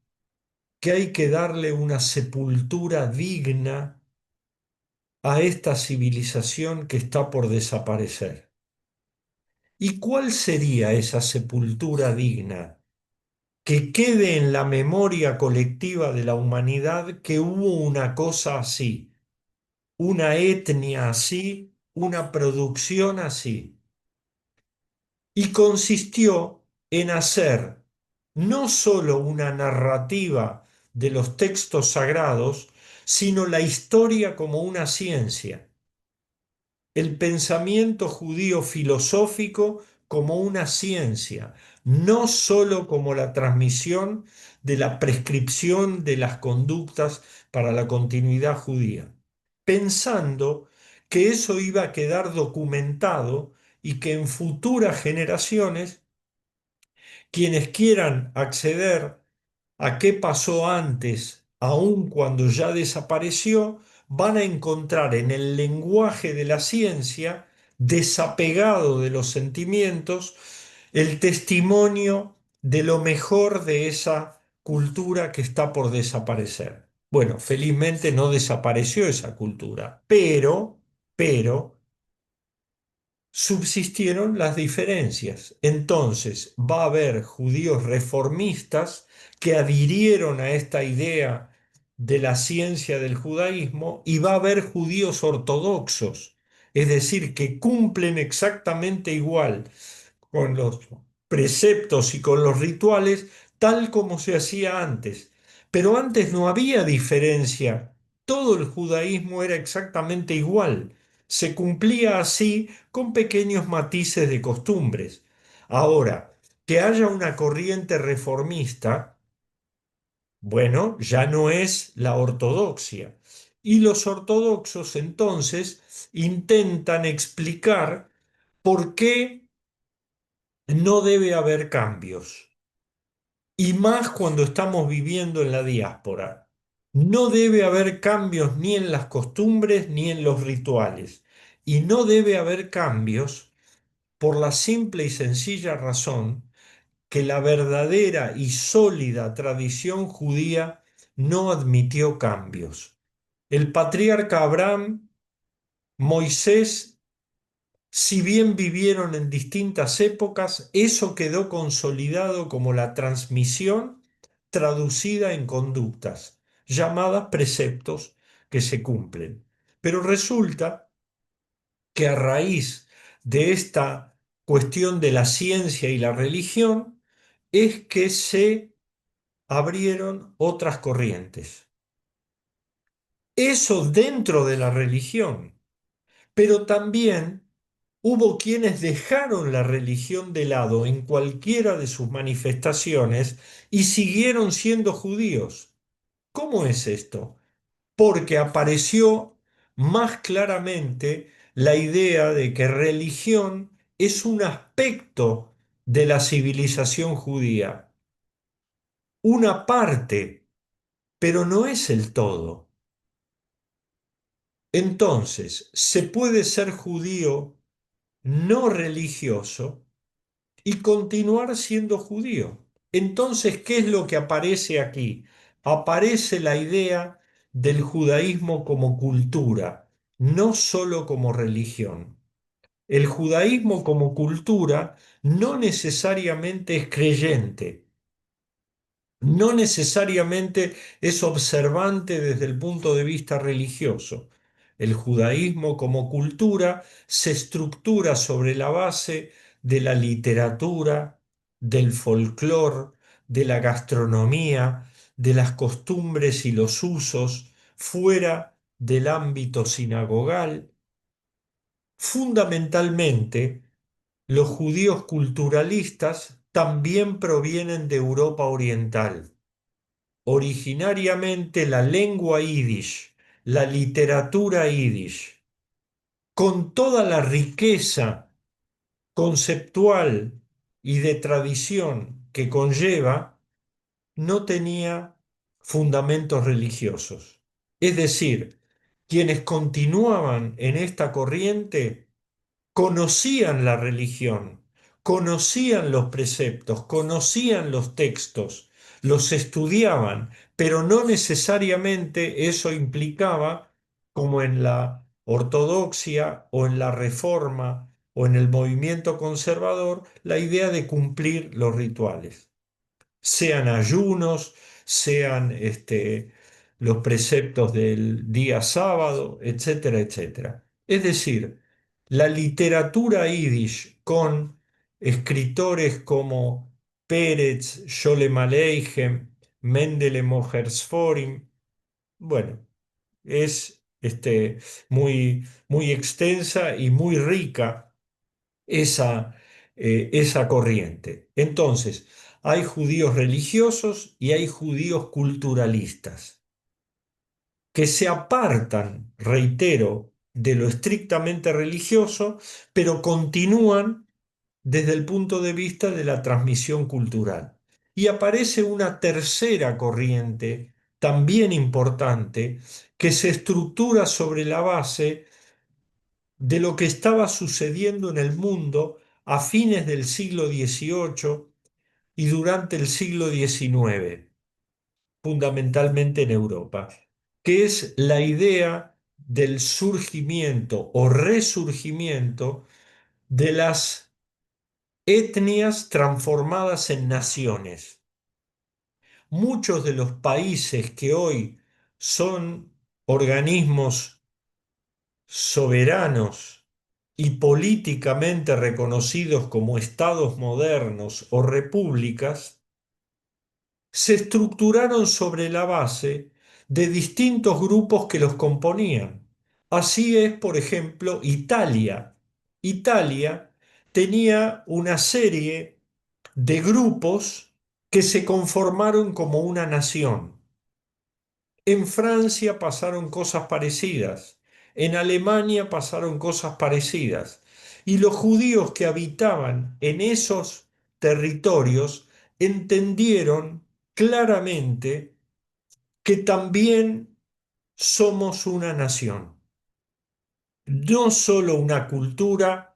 que hay que darle una sepultura digna a esta civilización que está por desaparecer. ¿Y cuál sería esa sepultura digna? Que quede en la memoria colectiva de la humanidad que hubo una cosa así, una etnia así, una producción así. Y consistió en hacer no sólo una narrativa de los textos sagrados, sino la historia como una ciencia. el pensamiento judío filosófico como una ciencia, no sólo como la transmisión de la prescripción de las conductas para la continuidad judía, pensando que eso iba a quedar documentado y que en futuras generaciones quienes quieran acceder a qué pasó antes, aun cuando ya desapareció, van a encontrar en el lenguaje de la ciencia, desapegado de los sentimientos, el testimonio de lo mejor de esa cultura que está por desaparecer. Bueno, felizmente no desapareció esa cultura, pero subsistieron las diferencias. Entonces va a haber judíos reformistas que adhirieron a esta idea de la ciencia del judaísmo y va a haber judíos ortodoxos, es decir, que cumplen exactamente igual con los preceptos y con los rituales tal como se hacía antes. Pero antes no había diferencia, todo el judaísmo era exactamente igual, se cumplía así con pequeños matices de costumbres. Ahora, que haya una corriente reformista, bueno, ya no es la ortodoxia. Y los ortodoxos entonces intentan explicar por qué no debe haber cambios. Y más cuando estamos viviendo en la diáspora. No debe haber cambios ni en las costumbres ni en los rituales. Y no debe haber cambios por la simple y sencilla razón que la verdadera y sólida tradición judía no admitió cambios. El patriarca Abraham, Moisés, si bien vivieron en distintas épocas, eso quedó consolidado como la transmisión traducida en conductas, llamadas preceptos que se cumplen. Pero resulta que a raíz de esta cuestión de la ciencia y la religión es que se abrieron otras corrientes. Eso dentro de la religión, pero también hubo quienes dejaron la religión de lado en cualquiera de sus manifestaciones y siguieron siendo judíos. ¿Cómo es esto? Porque apareció más claramente la idea de que religión es un aspecto de la civilización judía, una parte, pero no es el todo. Entonces, se puede ser judío no religioso y continuar siendo judío. Entonces, ¿qué es lo que aparece aquí? Aparece la idea del judaísmo como cultura, no solo como religión. El judaísmo como cultura no necesariamente es creyente, no necesariamente es observante desde el punto de vista religioso. El judaísmo como cultura se estructura sobre la base de la literatura, del folclore, de la gastronomía, de las costumbres y los usos fuera del ámbito sinagogal. Fundamentalmente, los judíos culturalistas también provienen de Europa Oriental. Originariamente la lengua yiddish, la literatura yiddish, con toda la riqueza conceptual y de tradición que conlleva, no tenía fundamentos religiosos. Es decir, quienes continuaban en esta corriente conocían la religión, conocían los preceptos, conocían los textos, los estudiaban, pero no necesariamente eso implicaba, como en la ortodoxia o en la reforma o en el movimiento conservador, la idea de cumplir los rituales, sean ayunos, sean los preceptos del día sábado, etcétera, etcétera. Es decir, la literatura yiddish con escritores como Pérez, Sholem Aleichem, Mendele Mojersforim, bueno, es este, muy extensa y muy rica esa, esa corriente. Entonces, hay judíos religiosos y hay judíos culturalistas que se apartan, reitero, de lo estrictamente religioso, pero continúan desde el punto de vista de la transmisión cultural. Y aparece una tercera corriente, también importante, que se estructura sobre la base de lo que estaba sucediendo en el mundo a fines del siglo XVIII y durante el siglo XIX, fundamentalmente en Europa, que es la idea del surgimiento o resurgimiento de las etnias transformadas en naciones. Muchos de los países que hoy son organismos soberanos y políticamente reconocidos como estados modernos o repúblicas, se estructuraron sobre la base de distintos grupos que los componían. Así es, por ejemplo, Italia. Italia tenía una serie de grupos que se conformaron como una nación. En Francia pasaron cosas parecidas, en Alemania pasaron cosas parecidas, y los judíos que habitaban en esos territorios entendieron claramente que también somos una nación, no solo una cultura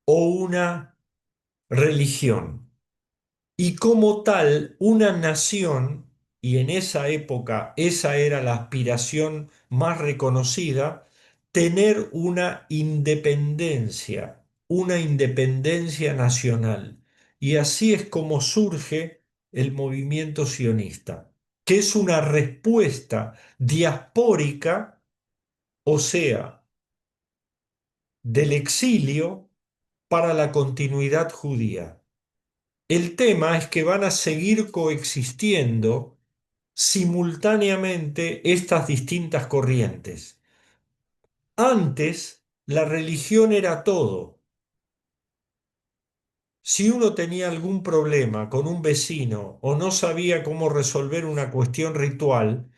o una religión. Y como tal, una nación, y en esa época esa era la aspiración más reconocida, tener una independencia nacional. Y así es como surge el movimiento sionista, que es una respuesta diaspórica, o sea, del exilio para la continuidad judía. El tema es que van a seguir coexistiendo simultáneamente estas distintas corrientes. Antes, la religión era todo. Si uno tenía algún problema con un vecino o no sabía cómo resolver una cuestión ritual,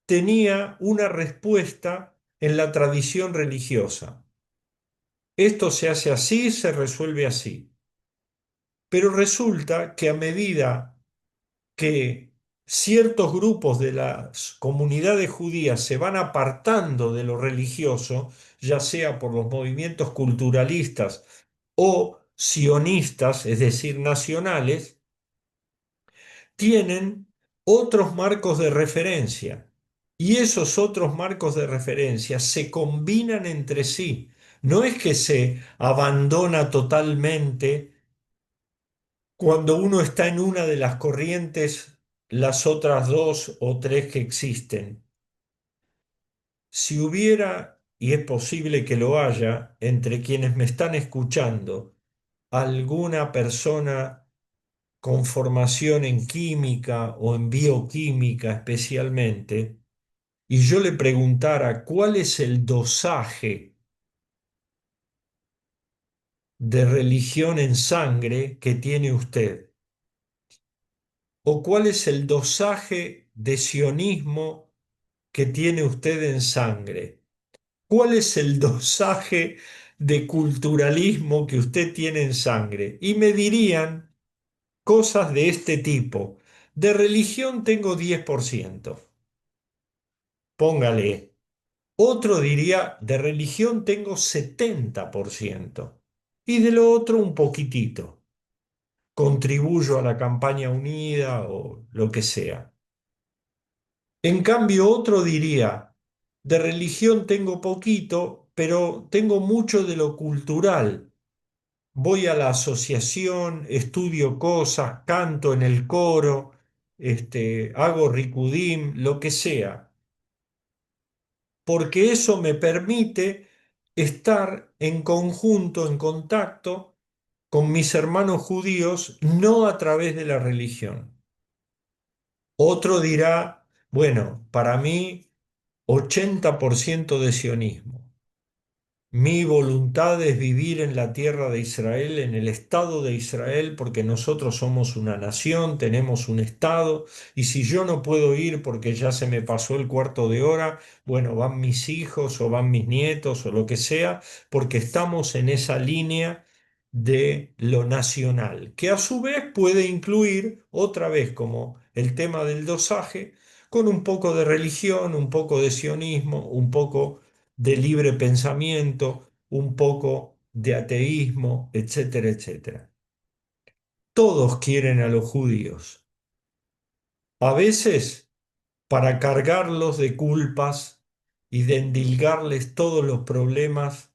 tenía una respuesta en la tradición religiosa. Esto se hace así, se resuelve así. Pero resulta que a medida que ciertos grupos de las comunidades judías se van apartando de lo religioso, ya sea por los movimientos culturalistas o sionistas, es decir, nacionales, tienen otros marcos de referencia. Y esos otros marcos de referencia se combinan entre sí. No es que se abandona totalmente cuando uno está en una de las corrientes, las otras dos o tres que existen. Si hubiera, y es posible que lo haya, entre quienes me están escuchando, alguna persona con formación en química o en bioquímica especialmente, y yo le preguntara cuál es el dosaje de religión en sangre que tiene usted, o cuál es el dosaje de sionismo que tiene usted en sangre, cuál es el dosaje de culturalismo que usted tiene en sangre, y me dirían cosas de este tipo. De religión tengo 10%, póngale. Otro diría, de religión tengo 70%, y de lo otro un poquitito. Contribuyo a la campaña unida o lo que sea. En cambio, otro diría, de religión tengo poquito, pero tengo mucho de lo cultural. Voy a la asociación, estudio cosas, canto en el coro, hago ricudim, lo que sea, porque eso me permite estar en conjunto, en contacto con mis hermanos judíos, no a través de la religión. Otro dirá, bueno, para mí 80% de sionismo. Mi voluntad es vivir en la tierra de Israel, en el Estado de Israel, porque nosotros somos una nación, tenemos un Estado, y si yo no puedo ir porque ya se me pasó el cuarto de hora, bueno, van mis hijos o van mis nietos o lo que sea, porque estamos en esa línea de lo nacional, que a su vez puede incluir, otra vez como el tema del dosaje, con un poco de religión, un poco de sionismo, un poco de libre pensamiento, un poco de ateísmo, etcétera, etcétera. Todos quieren a los judíos, a veces para cargarlos de culpas y de endilgarles todos los problemas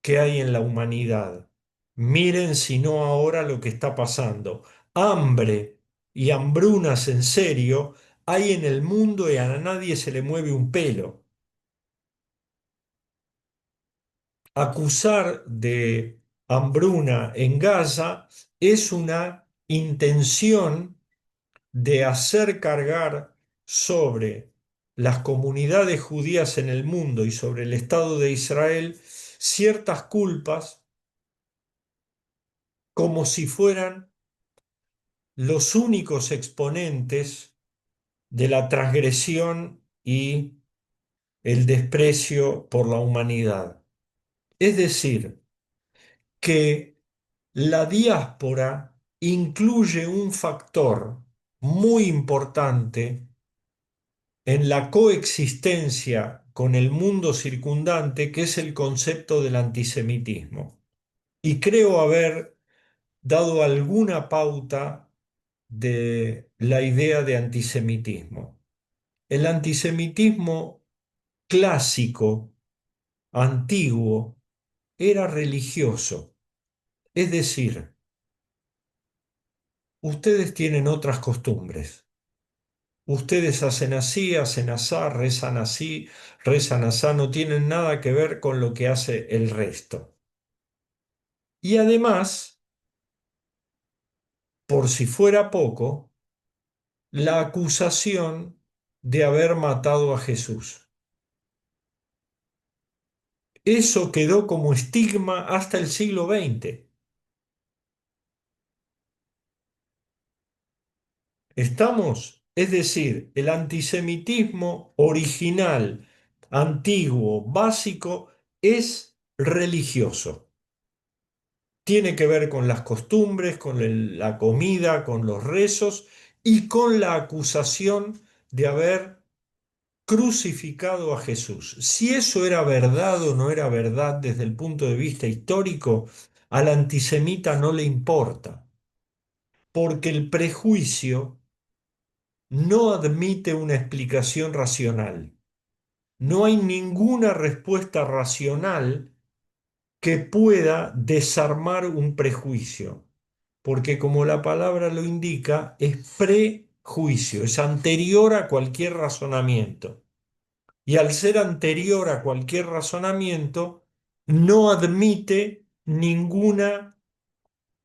que hay en la humanidad. Miren si no ahora lo que está pasando. Hambre y hambrunas en serio hay en el mundo y a nadie se le mueve un pelo. Acusar de hambruna en Gaza es una intención de hacer cargar sobre las comunidades judías en el mundo y sobre el Estado de Israel ciertas culpas como si fueran los únicos exponentes de la transgresión y el desprecio por la humanidad. Es decir, que la diáspora incluye un factor muy importante en la coexistencia con el mundo circundante, que es el concepto del antisemitismo. Y creo haber dado alguna pauta de la idea de antisemitismo. El antisemitismo clásico, antiguo, era religioso, es decir, ustedes tienen otras costumbres. Ustedes hacen así, rezan asá, no tienen nada que ver con lo que hace el resto. Y además, por si fuera poco, la acusación de haber matado a Jesús. Eso quedó como estigma hasta el siglo XX. ¿Estamos? Es decir, el antisemitismo original, antiguo, básico, es religioso. Tiene que ver con las costumbres, con la comida, con los rezos y con la acusación de haber crucificado a Jesús. Si eso era verdad o no era verdad desde el punto de vista histórico, al antisemita no le importa, porque el prejuicio no admite una explicación racional. No hay ninguna respuesta racional que pueda desarmar un prejuicio, porque como la palabra lo indica, es prejuicio, es anterior a cualquier razonamiento. Y al ser anterior a cualquier razonamiento, no admite ninguna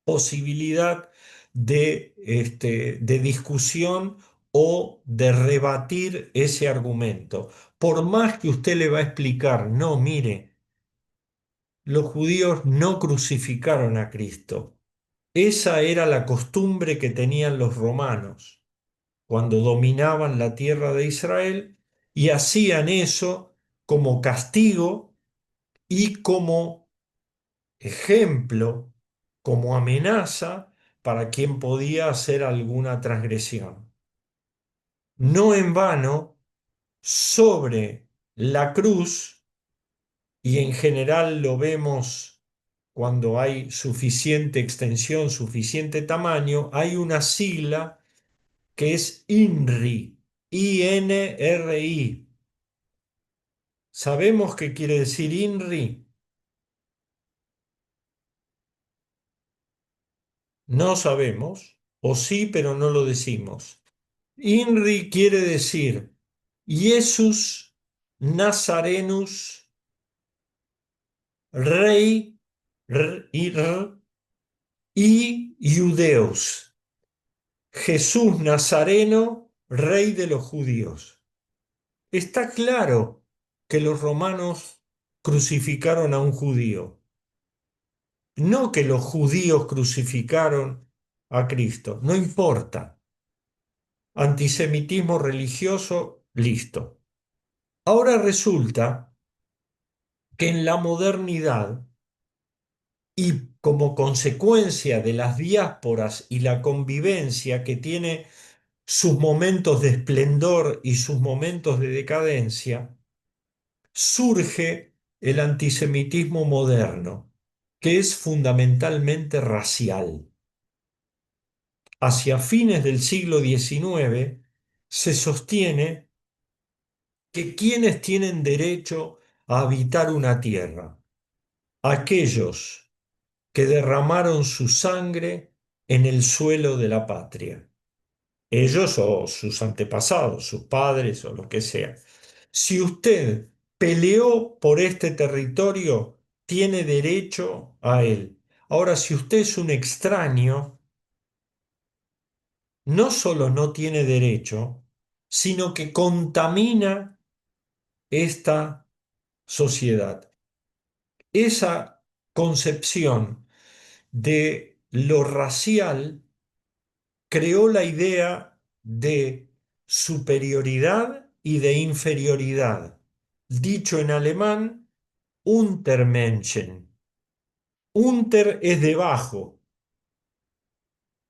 posibilidad de discusión o de rebatir ese argumento. Por más que usted le va a explicar, no, mire, los judíos no crucificaron a Cristo. Esa era la costumbre que tenían los romanos cuando dominaban la tierra de Israel y hacían eso como castigo y como ejemplo, como amenaza para quien podía hacer alguna transgresión. No en vano, sobre la cruz, y en general lo vemos cuando hay suficiente extensión, suficiente tamaño, hay una sigla que es INRI, INRI. ¿Sabemos qué quiere decir INRI? No sabemos, o sí, pero no lo decimos. INRI quiere decir Jesús Nazarenus Rey y Judeos. Jesús Nazareno, Rey de los judíos. Está claro que los romanos crucificaron a un judío, no que los judíos crucificaron a Cristo, no importa. Antisemitismo religioso, listo. Ahora resulta que en la modernidad y como consecuencia de las diásporas y la convivencia que tiene sus momentos de esplendor y sus momentos de decadencia, surge el antisemitismo moderno, que es fundamentalmente racial. Hacia fines del siglo XIX se sostiene que quienes tienen derecho a habitar una tierra, aquellos que derramaron su sangre en el suelo de la patria, ellos o sus antepasados, sus padres o lo que sea. Si usted peleó por este territorio, tiene derecho a él. Ahora, si usted es un extraño, no solo no tiene derecho, sino que contamina esta sociedad. Esa concepción de lo racial creó la idea de superioridad y de inferioridad. Dicho en alemán, Untermenschen. Unter es debajo.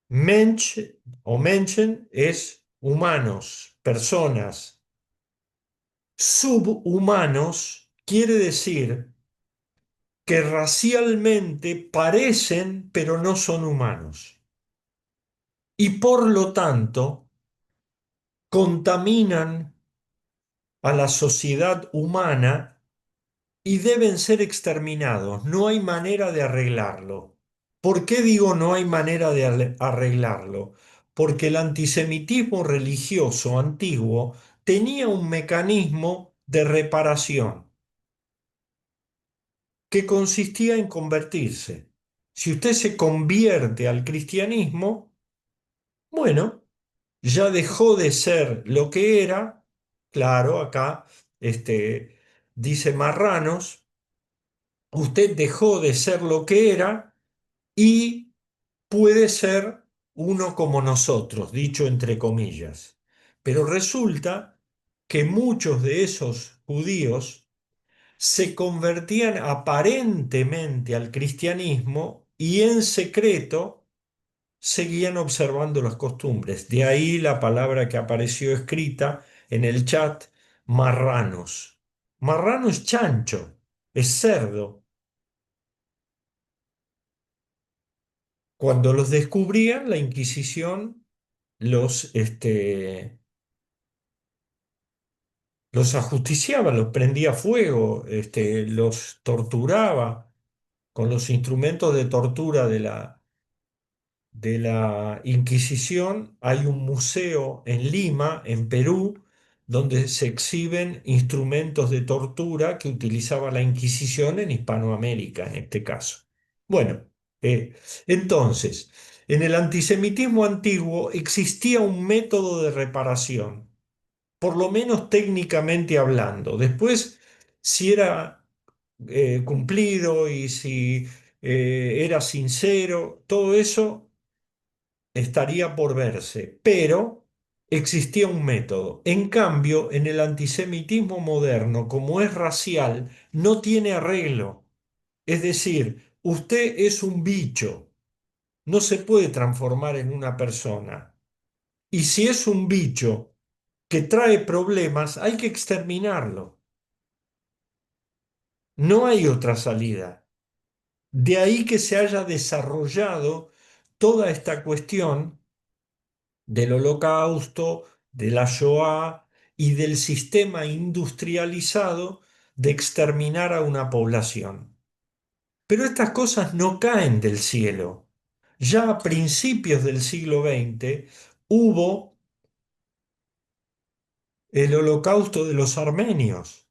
Mensch o Menschen es humanos, personas. Subhumanos quiere decir que racialmente parecen pero no son humanos. Y por lo tanto contaminan a la sociedad humana y deben ser exterminados. No hay manera de arreglarlo. ¿Por qué digo no hay manera de arreglarlo? Porque el antisemitismo religioso antiguo tenía un mecanismo de reparación que consistía en convertirse. Si usted se convierte al cristianismo, bueno, ya dejó de ser lo que era. Claro, acá dice marranos, usted dejó de ser lo que era y puede ser uno como nosotros, dicho entre comillas. Pero resulta que muchos de esos judíos se convertían aparentemente al cristianismo y en secreto seguían observando las costumbres. De ahí la palabra que apareció escrita en el chat, marranos. Marrano es chancho, es cerdo. Cuando los descubrían, la Inquisición los ajusticiaba, los prendía a fuego, los torturaba con los instrumentos de tortura de la Inquisición. Hay un museo en Lima, en Perú, donde se exhiben instrumentos de tortura que utilizaba la Inquisición en Hispanoamérica, en este caso. Bueno, entonces, en el antisemitismo antiguo existía un método de reparación, por lo menos técnicamente hablando. Después, si era cumplido y si era sincero, todo eso estaría por verse, pero existía un método. En cambio, en el antisemitismo moderno, como es racial, no tiene arreglo. Es decir, usted es un bicho, no se puede transformar en una persona. Y si es un bicho que trae problemas, hay que exterminarlo. No hay otra salida. De ahí que se haya desarrollado toda esta cuestión del Holocausto, de la Shoah y del sistema industrializado de exterminar a una población. Pero estas cosas no caen del cielo. Ya a principios del siglo XX hubo el Holocausto de los armenios,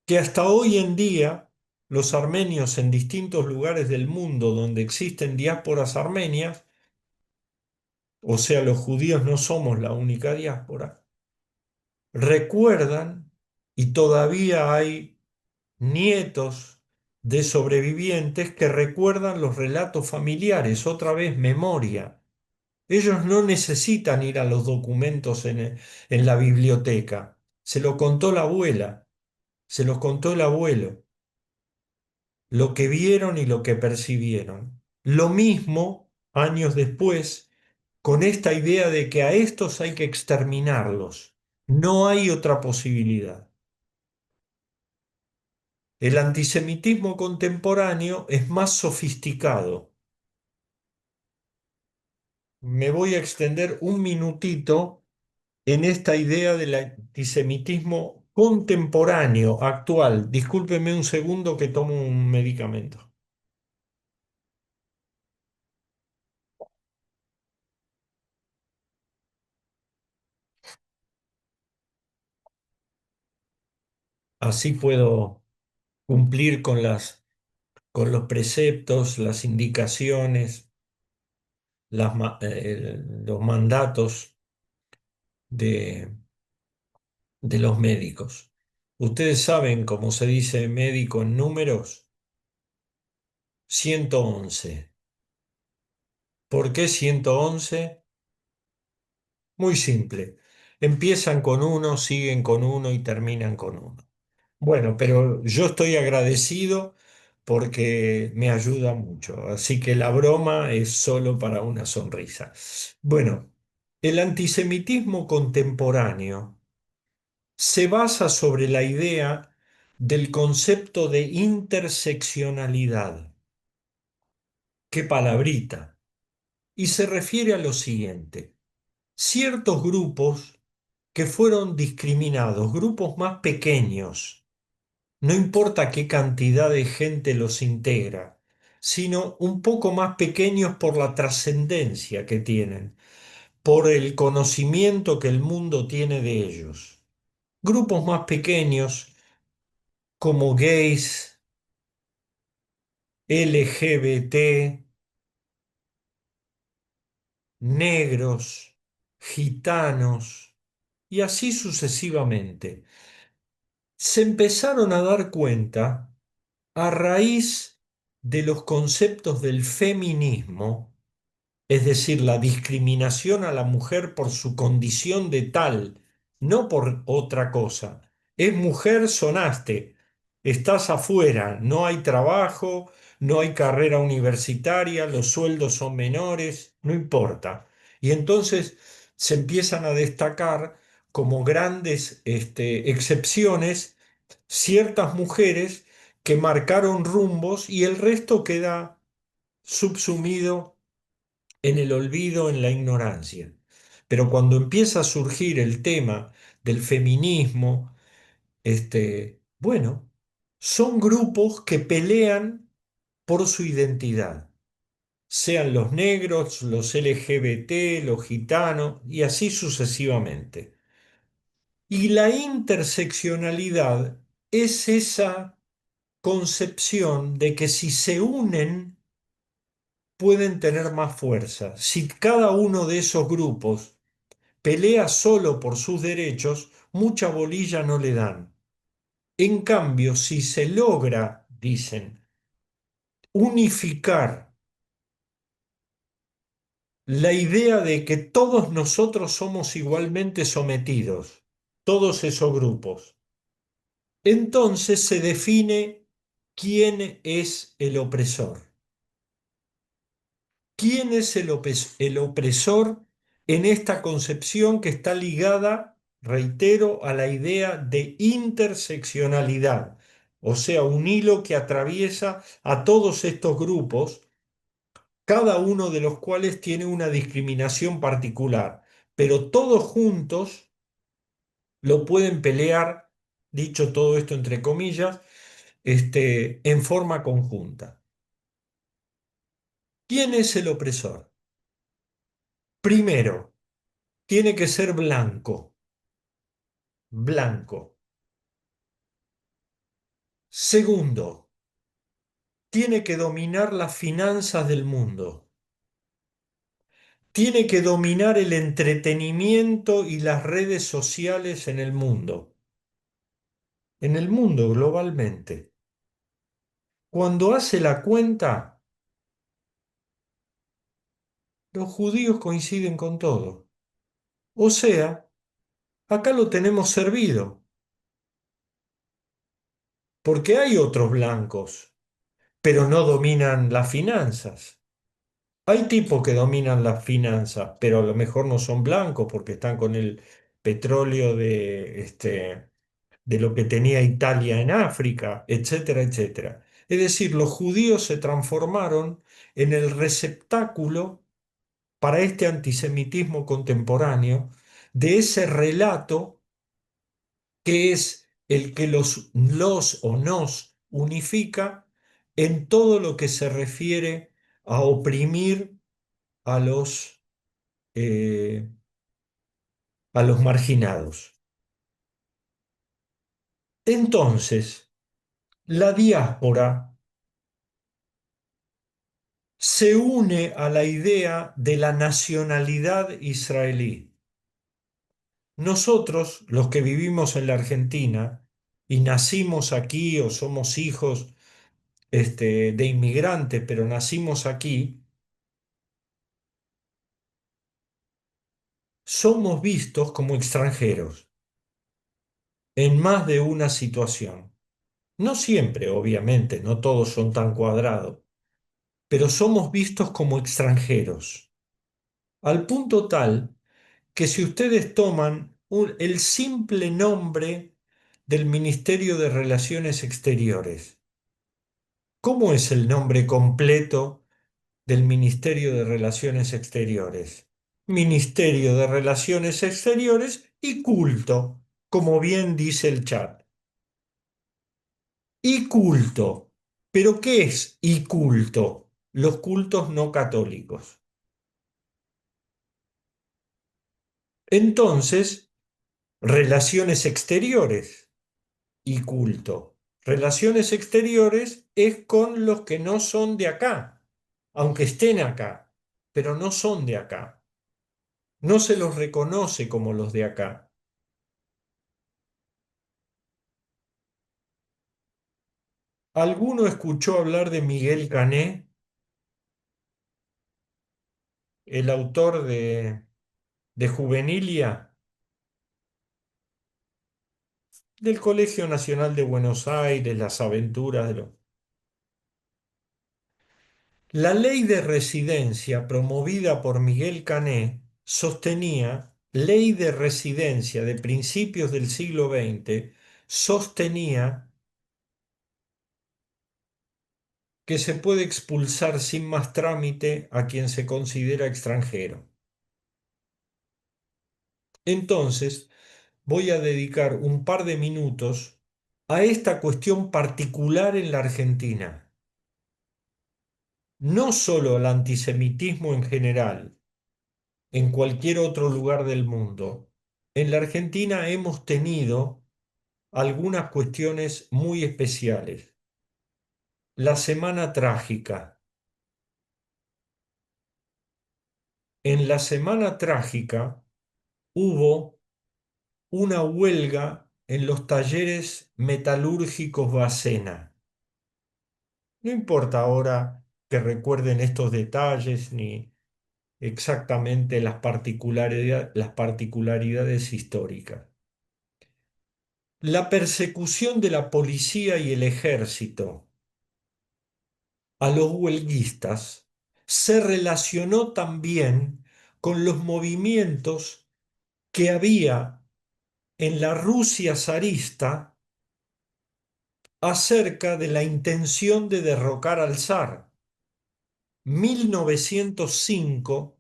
que hasta hoy en día los armenios en distintos lugares del mundo donde existen diásporas armenias o sea, los judíos no somos la única diáspora, recuerdan, y todavía hay nietos de sobrevivientes que recuerdan los relatos familiares, otra vez memoria. Ellos no necesitan ir a los documentos en la biblioteca. Se lo contó la abuela, se los contó el abuelo, lo que vieron y lo que percibieron. Lo mismo, años después, con esta idea de que a estos hay que exterminarlos. No hay otra posibilidad. El antisemitismo contemporáneo es más sofisticado. Me voy a extender un minutito en esta idea del antisemitismo contemporáneo, actual. Discúlpeme un segundo que tomo un medicamento. Así puedo cumplir con los preceptos, las indicaciones, los mandatos de, de los médicos. Ustedes saben, cómo se dice médico en números, 111. ¿Por qué 111? Muy simple. Empiezan con uno, siguen con uno y terminan con uno. Bueno, pero yo estoy agradecido porque me ayuda mucho. Así que la broma es solo para una sonrisa. Bueno, el antisemitismo contemporáneo se basa sobre la idea del concepto de interseccionalidad. Qué palabrita. Y se refiere a lo siguiente. Ciertos grupos que fueron discriminados, grupos más pequeños, no importa qué cantidad de gente los integra, sino un poco más pequeños por la trascendencia que tienen, por el conocimiento que el mundo tiene de ellos. Grupos más pequeños como gays, LGBT, negros, gitanos y así sucesivamente, se empezaron a dar cuenta a raíz de los conceptos del feminismo, es decir, la discriminación a la mujer por su condición de tal, no por otra cosa. Es mujer, sonaste, estás afuera, no hay trabajo, no hay carrera universitaria, los sueldos son menores, no importa. Y entonces se empiezan a destacar como grandes excepciones ciertas mujeres que marcaron rumbos y el resto queda subsumido en el olvido, en la ignorancia. Pero cuando empieza a surgir el tema del feminismo, bueno, son grupos que pelean por su identidad, sean los negros, los LGBT, los gitanos y así sucesivamente. Y la interseccionalidad es esa concepción de que si se unen pueden tener más fuerza. Si cada uno de esos grupos pelea solo por sus derechos, mucha bolilla no le dan. En cambio, si se logra, dicen, unificar la idea de que todos nosotros somos igualmente sometidos, todos esos grupos, entonces se define quién es el opresor. ¿Quién es el opresor en esta concepción que está ligada, reitero, a la idea de interseccionalidad? O sea, un hilo que atraviesa a todos estos grupos, cada uno de los cuales tiene una discriminación particular, pero todos juntos lo pueden pelear, dicho todo esto entre comillas, en forma conjunta. ¿Quién es el opresor? Primero, tiene que ser blanco, blanco. Segundo, tiene que dominar las finanzas del mundo. tiene que dominar el entretenimiento y las redes sociales en el mundo globalmente. Cuando hace la cuenta, los judíos coinciden con todo. O sea, acá lo tenemos servido, porque hay otros blancos, pero no dominan las finanzas. Hay tipos que dominan las finanzas, pero a lo mejor no son blancos porque están con el petróleo de lo que tenía Italia en África, etcétera, etcétera. Es decir, los judíos se transformaron en el receptáculo para este antisemitismo contemporáneo de ese relato que es el que los o nos unifica en todo lo que se refiere a oprimir a eh, a los marginados. Entonces, la diáspora se une a la idea de la nacionalidad israelí. Nosotros, los que vivimos en la Argentina y nacimos aquí o somos hijos de inmigrantes, pero nacimos aquí, somos vistos como extranjeros en más de una situación. No siempre, obviamente, no todos son tan cuadrados, pero somos vistos como extranjeros, al punto tal que si ustedes toman el simple nombre del Ministerio de Relaciones Exteriores, ¿cómo es el nombre completo del Ministerio de Relaciones Exteriores? Ministerio de Relaciones Exteriores y culto, como bien dice el chat. Y culto. ¿Pero qué es y culto? Los cultos no católicos. Entonces, relaciones exteriores y culto. Relaciones exteriores es con los que no son de acá, aunque estén acá, pero no son de acá. No se los reconoce como los de acá. ¿Alguno escuchó hablar de Miguel Cané, el autor de Juvenilia, del Colegio Nacional de Buenos Aires, las aventuras de los... La ley de residencia promovida por Miguel Cané sostenía, ley de residencia de principios del siglo XX, sostenía que se puede expulsar sin más trámite a quien se considera extranjero. Entonces, voy a dedicar un par de minutos a esta cuestión particular en la Argentina, no solo al antisemitismo en general, en cualquier otro lugar del mundo. En la Argentina hemos tenido algunas cuestiones muy especiales. La Semana Trágica. En la Semana Trágica hubo una huelga en los talleres metalúrgicos Bacena. No importa ahora que recuerden estos detalles ni exactamente las particularidades históricas. La persecución de la policía y el ejército a los huelguistas se relacionó también con los movimientos que había en la Rusia zarista acerca de la intención de derrocar al zar. 1905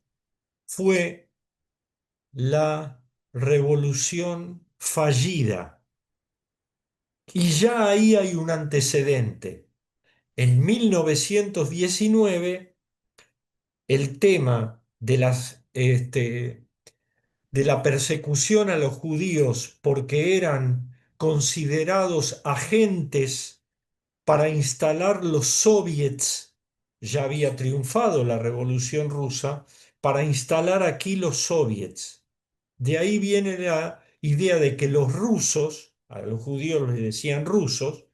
fue la revolución fallida y ya ahí hay un antecedente. En 1919 el tema de la persecución a los judíos porque eran considerados agentes para instalar los soviets ya había triunfado la Revolución Rusa, para instalar aquí los soviets. De ahí viene la idea de que los rusos, a los judíos les decían rusos,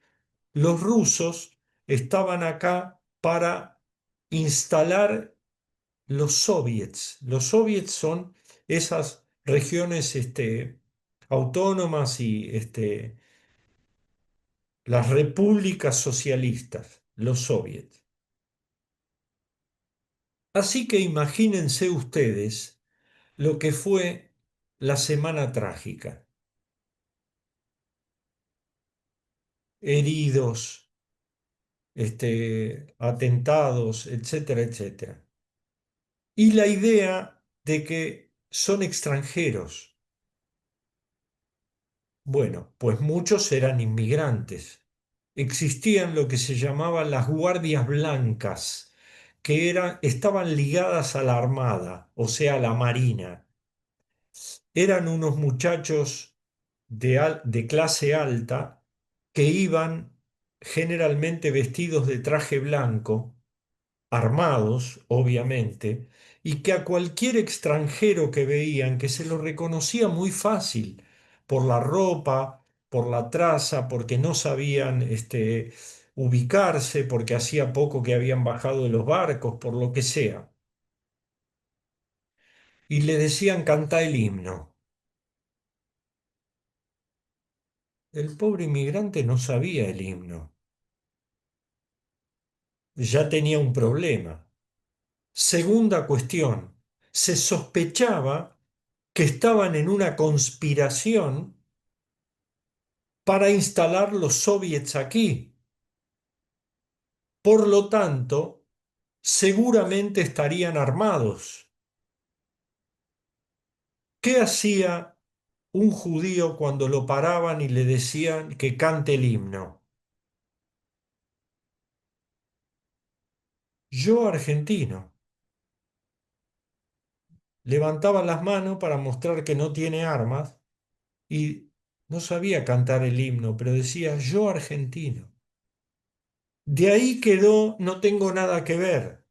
los rusos estaban acá para instalar los soviets. Los soviets son esas regiones autónomas y las repúblicas socialistas, los soviets. Así que imagínense ustedes lo que fue la Semana Trágica. Heridos, atentados, etcétera, etcétera. Y la idea de que son extranjeros. Bueno, pues muchos eran inmigrantes. Existían lo que se llamaban las guardias blancas, que estaban ligadas a la armada, o sea, a la marina. Eran unos muchachos de clase alta que iban generalmente vestidos de traje blanco, armados, obviamente, y que a cualquier extranjero que veían, que se lo reconocía muy fácil por la ropa, por la traza, porque no sabían ubicarse, porque hacía poco que habían bajado de los barcos, por lo que sea. Y le decían canta el himno. El pobre inmigrante no sabía el himno, ya tenía un problema. Segunda cuestión, se sospechaba que estaban en una conspiración para instalar los soviets aquí. Por lo tanto, seguramente estarían armados. ¿Qué hacía un judío cuando lo paraban y le decían que cante el himno? Yo argentino. Levantaba las manos para mostrar que no tiene armas y no sabía cantar el himno, pero decía yo argentino. De ahí quedó no tengo nada que ver.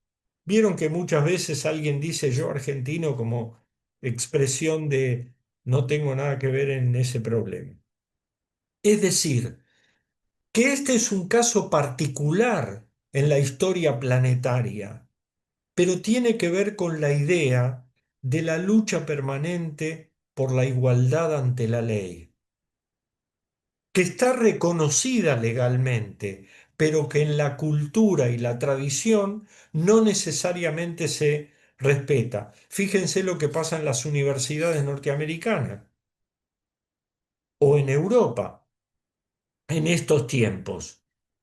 Vieron que muchas veces alguien dice yo argentino como expresión de no tengo nada que ver en ese problema. Es decir, que este es un caso particular en la historia planetaria, pero tiene que ver con la idea de la lucha permanente por la igualdad ante la ley, que está reconocida legalmente, pero que en la cultura y la tradición no necesariamente se respeta. Fíjense lo que pasa en las universidades norteamericanas o en Europa en estos tiempos.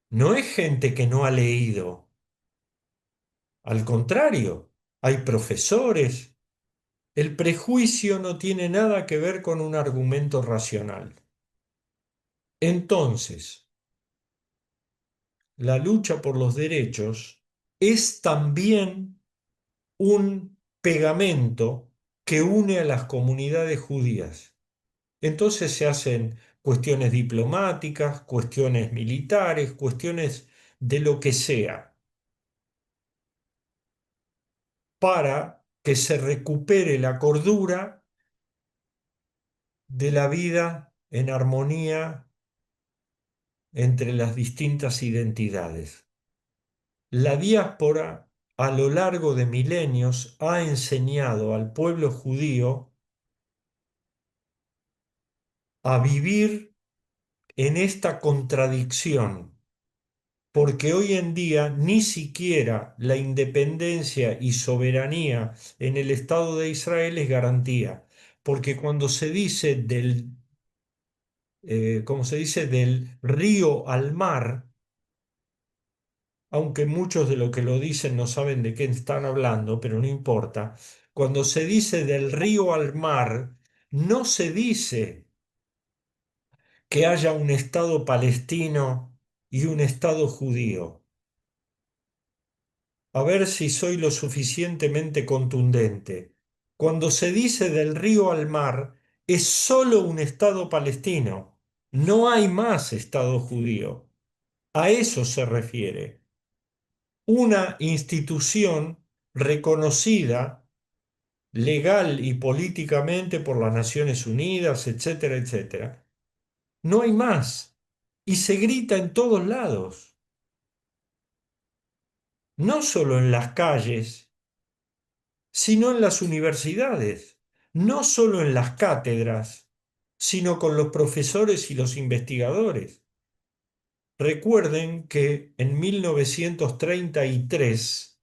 No es gente que no ha leído, al contrario, hay profesores. El prejuicio no tiene nada que ver con un argumento racional. Entonces, la lucha por los derechos es también un pegamento que une a las comunidades judías. Entonces se hacen cuestiones diplomáticas, cuestiones militares, cuestiones de lo que sea, para que se recupere la cordura de la vida en armonía entre las distintas identidades. La diáspora a lo largo de milenios ha enseñado al pueblo judío a vivir en esta contradicción, porque hoy en día ni siquiera la independencia y soberanía en el Estado de Israel es garantía, porque cuando se dice como se dice, del río al mar, aunque muchos de los que lo dicen no saben de qué están hablando, pero no importa, cuando se dice del río al mar, no se dice que haya un Estado palestino y un Estado judío. A ver si soy lo suficientemente contundente. Cuando se dice del río al mar, es solo un Estado palestino. No hay más Estado judío. A eso se refiere. una institución reconocida legal y políticamente por las Naciones Unidas, etcétera, etcétera. No hay más. Y se grita en todos lados, no solo en las calles, sino en las universidades, no solo en las cátedras, sino con los profesores y los investigadores. Recuerden que en 1933,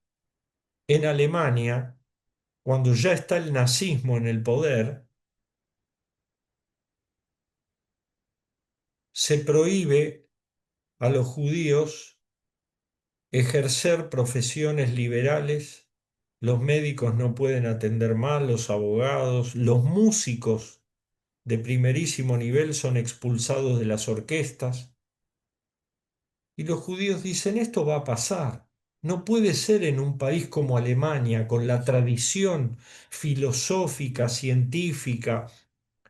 en Alemania, cuando ya está el nazismo en el poder, se prohíbe a los judíos ejercer profesiones liberales, los médicos no pueden atender mal, los abogados, los músicos de primerísimo nivel son expulsados de las orquestas. Y los judíos dicen, esto va a pasar. No puede ser en un país como Alemania, con la tradición filosófica, científica,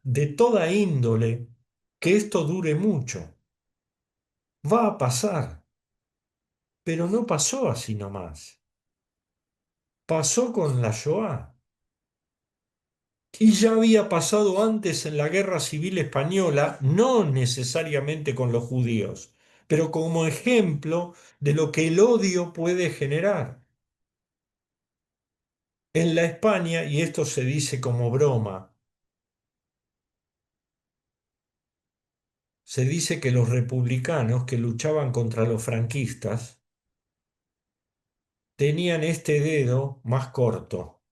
de toda índole, que esto dure mucho. Va a pasar, pero no pasó así nomás. Pasó con la Shoah. Y ya había pasado antes en la Guerra Civil Española, no necesariamente con los judíos, pero como ejemplo de lo que el odio puede generar. En la España, y esto se dice como broma, se dice que los republicanos que luchaban contra los franquistas tenían este dedo más corto,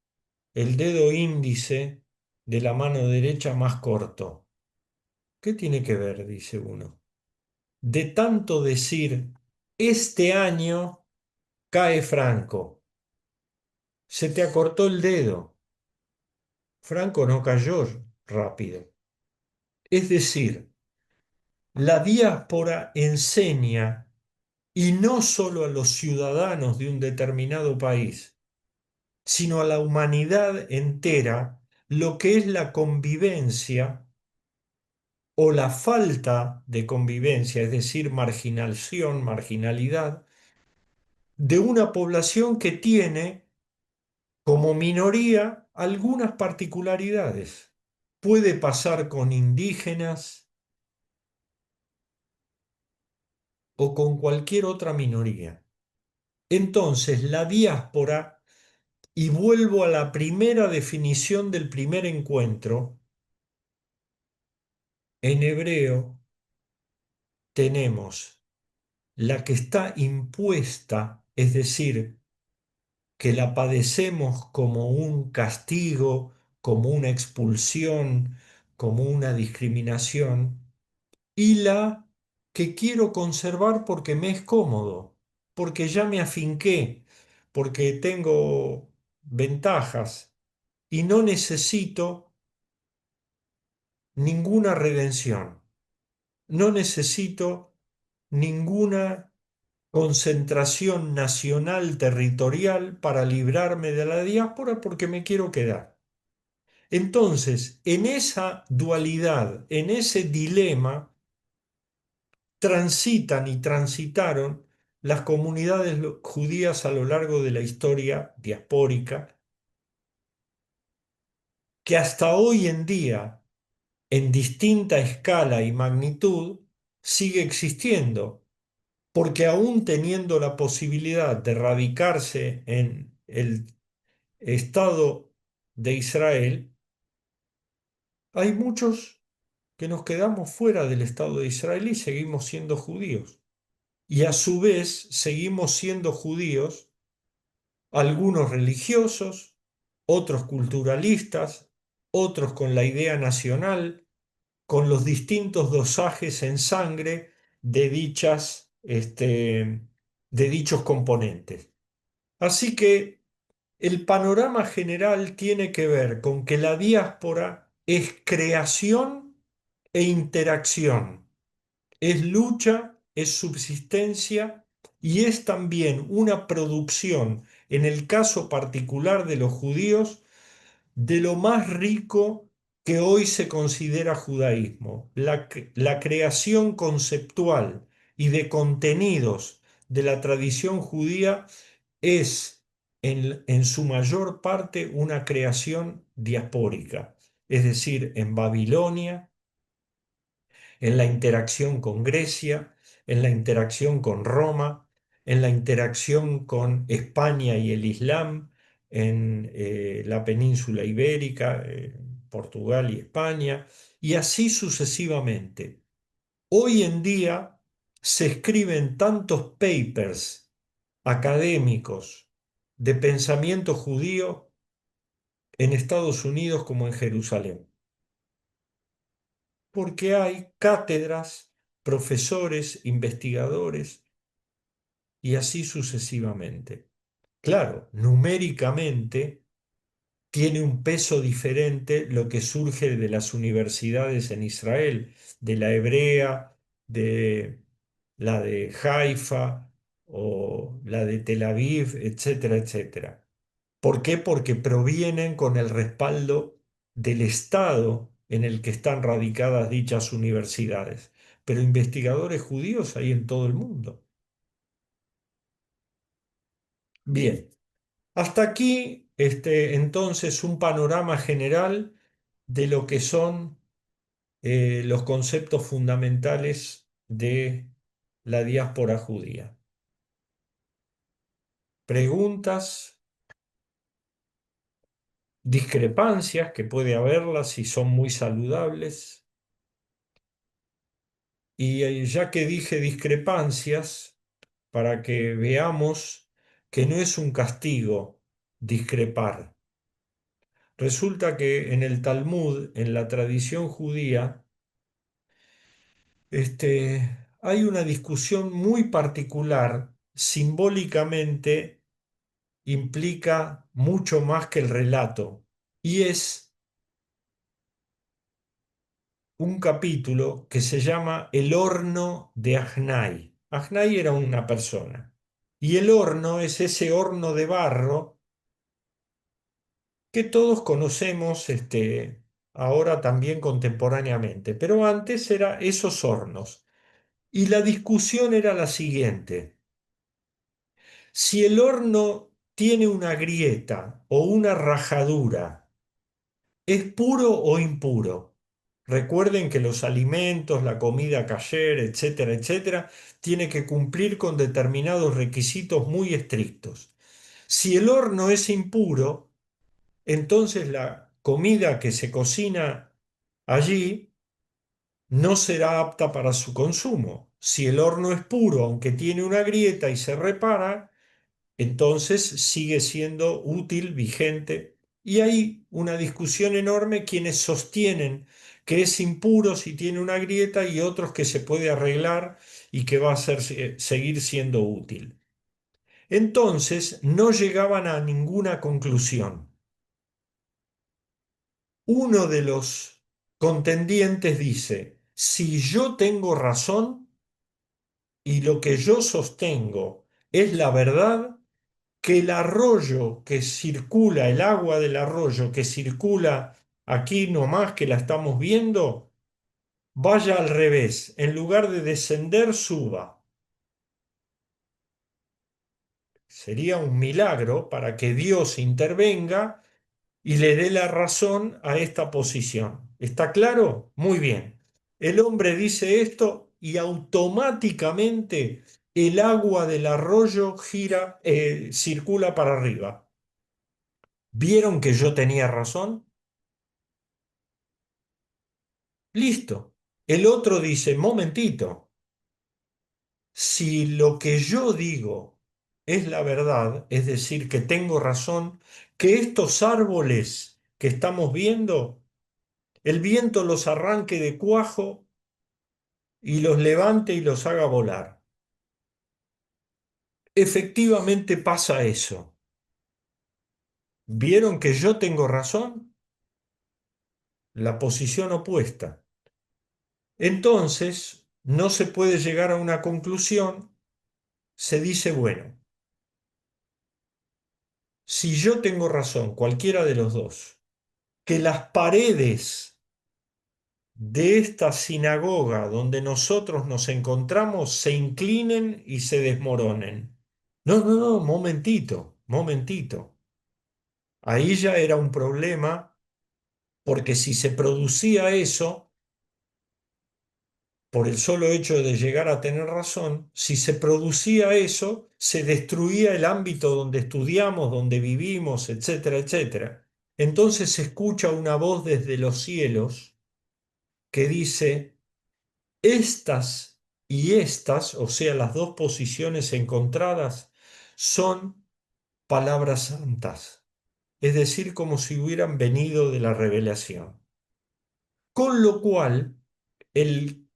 el dedo índice de la mano derecha más corto. ¿Qué tiene que ver? Dice uno. De tanto decir, este año cae Franco, se te acortó el dedo. Franco no cayó rápido. Es decir, la diáspora enseña, y no solo a los ciudadanos de un determinado país, sino a la humanidad entera, lo que es la convivencia o la falta de convivencia, es decir, marginación, marginalidad, de una población que tiene como minoría algunas particularidades. Puede pasar con indígenas o con cualquier otra minoría. Entonces, la diáspora, y vuelvo a la primera definición del primer encuentro, en hebreo tenemos la que está impuesta, es decir, que la padecemos como un castigo, como una expulsión, como una discriminación, y la que quiero conservar porque me es cómodo, porque ya me afinqué, porque tengo ventajas y no necesito ninguna redención, no necesito ninguna concentración nacional territorial para librarme de la diáspora porque me quiero quedar. Entonces, en esa dualidad, en ese dilema, transitan y transitaron las comunidades judías a lo largo de la historia diaspórica, que hasta hoy en día, en distinta escala y magnitud, sigue existiendo, porque aún teniendo la posibilidad de radicarse en el Estado de Israel, hay muchos que nos quedamos fuera del Estado de Israel y seguimos siendo judíos. Y a su vez seguimos siendo judíos, algunos religiosos, otros culturalistas, otros con la idea nacional, con los distintos dosajes en sangre de de dichos componentes. Así que el panorama general tiene que ver con que la diáspora es creación e interacción, es lucha, es subsistencia y es también una producción, en el caso particular de los judíos, de lo más rico que hoy se considera judaísmo, la creación conceptual y de contenidos de la tradición judía es en su mayor parte una creación diaspórica, es decir, en Babilonia, en la interacción con Grecia, en la interacción con Roma, en la interacción con España y el Islam, en la península ibérica, Portugal y España, y así sucesivamente. Hoy en día se escriben tantos papers académicos de pensamiento judío en Estados Unidos como en Jerusalén, porque hay cátedras, profesores, investigadores y así sucesivamente. Claro, numéricamente tiene un peso diferente lo que surge de las universidades en Israel, de la hebrea, de la de Haifa o la de Tel Aviv, etcétera, etcétera. ¿Por qué? Porque provienen con el respaldo del Estado en el que están radicadas dichas universidades. Pero investigadores judíos hay en todo el mundo. Bien, hasta aquí entonces un panorama general de lo que son los conceptos fundamentales de la diáspora judía. Preguntas, discrepancias que puede haberlas si son muy saludables. Y ya que dije discrepancias, para que veamos que no es un castigo discrepar. Resulta que en el Talmud, en la tradición judía, hay una discusión muy particular, simbólicamente implica mucho más que el relato, y es un capítulo que se llama El horno de Ahnai. Ahnai era una persona, y el horno es ese horno de barro que todos conocemos ahora también contemporáneamente, pero antes era esos hornos. Y la discusión era la siguiente: si el horno tiene una grieta o una rajadura, ¿es puro o impuro? Recuerden que los alimentos, la comida kasher, etcétera, etcétera, tiene que cumplir con determinados requisitos muy estrictos. Si el horno es impuro, entonces la comida que se cocina allí no será apta para su consumo. Si el horno es puro, aunque tiene una grieta y se repara, entonces sigue siendo útil, vigente. Y hay una discusión enorme quienes sostienen que es impuro si tiene una grieta y otros que se puede arreglar y que va a seguir siendo útil. Entonces no llegaban a ninguna conclusión. Uno de los contendientes dice: si yo tengo razón y lo que yo sostengo es la verdad, que el arroyo que circula, el agua del arroyo que circula aquí nomás que la estamos viendo, vaya al revés, en lugar de descender, suba. Sería un milagro para que Dios intervenga y le dé la razón a esta posición. ¿Está claro? Muy bien. El hombre dice esto y automáticamente el agua del arroyo circula para arriba. ¿Vieron que yo tenía razón? Listo. El otro dice: momentito, si lo que yo digo es la verdad, es decir, que tengo razón, que estos árboles que estamos viendo, el viento los arranque de cuajo y los levante y los haga volar. Efectivamente pasa eso. ¿Vieron que yo tengo razón? La posición opuesta. Entonces, no se puede llegar a una conclusión. Se dice, bueno, si yo tengo razón, cualquiera de los dos, que las paredes de esta sinagoga donde nosotros nos encontramos se inclinen y se desmoronen. No, no, no, momentito, momentito. Ahí ya era un problema porque si se producía eso, por el solo hecho de llegar a tener razón, si se producía eso, se destruía el ámbito donde estudiamos, donde vivimos, etcétera, etcétera. Entonces se escucha una voz desde los cielos que dice, estas y estas, o sea, las dos posiciones encontradas, son palabras santas, es decir, como si hubieran venido de la revelación. Con lo cual, el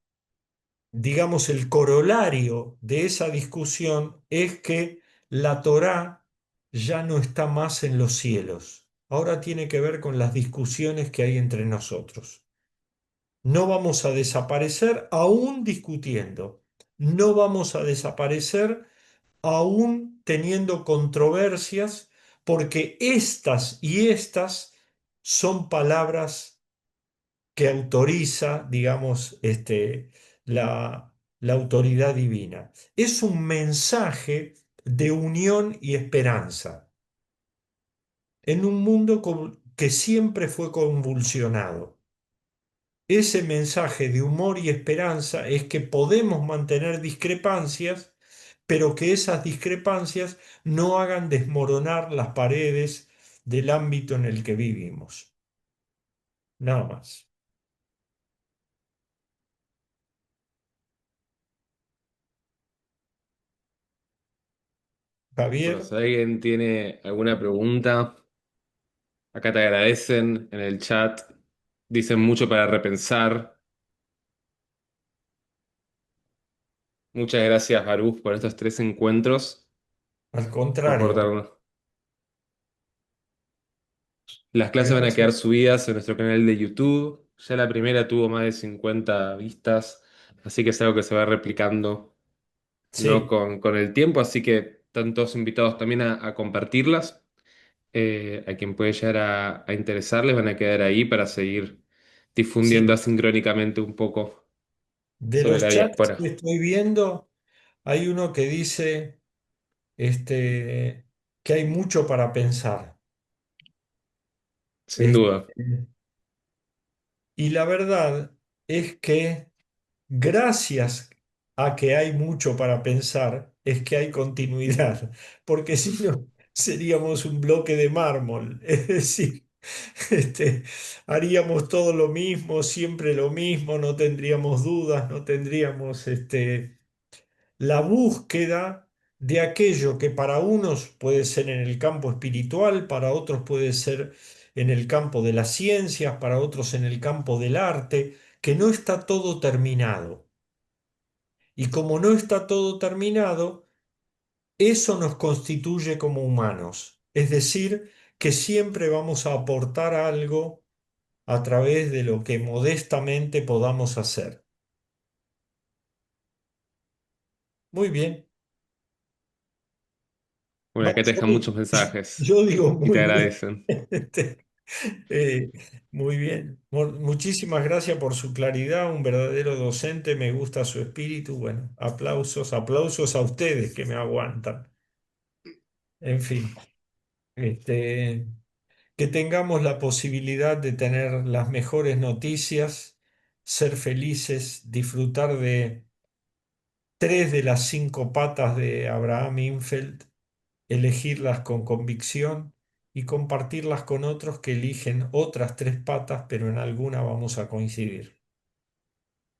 digamos, el corolario de esa discusión es que la Torá ya no está más en los cielos. Ahora tiene que ver con las discusiones que hay entre nosotros. No vamos a desaparecer aún discutiendo. No vamos a desaparecer aún teniendo controversias porque estas y estas son palabras que autoriza, digamos, la autoridad divina. Es un mensaje de unión y esperanza en un mundo que siempre fue convulsionado. Ese mensaje de humor y esperanza es que podemos mantener discrepancias, pero que esas discrepancias no hagan desmoronar las paredes del ámbito en el que vivimos. Nada más. Bueno, Javier, si alguien tiene alguna pregunta, acá te agradecen en el chat, dicen mucho para repensar. Muchas gracias, Baruch, por estos tres encuentros, al por contrario. aportarnos. Las clases van a quedar Gracias. subidas en nuestro canal de YouTube. Ya la primera tuvo más de 50 vistas, así que es algo que se va replicando, ¿no? Sí, Con el tiempo, así que están todos invitados también a compartirlas. A quien puede llegar a interesarles van a quedar ahí para seguir difundiendo sí. asincrónicamente un poco De sobre los la chats diáspora. que estoy viendo, hay uno que dice que hay mucho para pensar. Sin Este, duda. y la verdad es que gracias a que hay mucho para pensar, es que hay continuidad, porque si no, seríamos un bloque de mármol. Es decir, este, haríamos todo lo mismo, siempre lo mismo, no tendríamos dudas, no tendríamos la búsqueda de aquello que para unos puede ser en el campo espiritual, para otros puede ser en el campo de las ciencias, para otros en el campo del arte, que no está todo terminado. Y como no está todo terminado, eso nos constituye como humanos. Es decir, que siempre vamos a aportar algo a través de lo que modestamente podamos hacer. Muy bien. Bueno, acá te dejan muchos mensajes Yo digo y te muy bien. agradecen. Eh, muy bien. Muchísimas gracias por su claridad, un verdadero docente, me gusta su espíritu. Bueno, aplausos, aplausos a ustedes que me aguantan. En fin, este, que tengamos la posibilidad de tener las mejores noticias, ser felices, disfrutar de tres de las cinco patas de Abraham Infeld, elegirlas con convicción y compartirlas con otros que eligen otras tres patas, pero en alguna vamos a coincidir.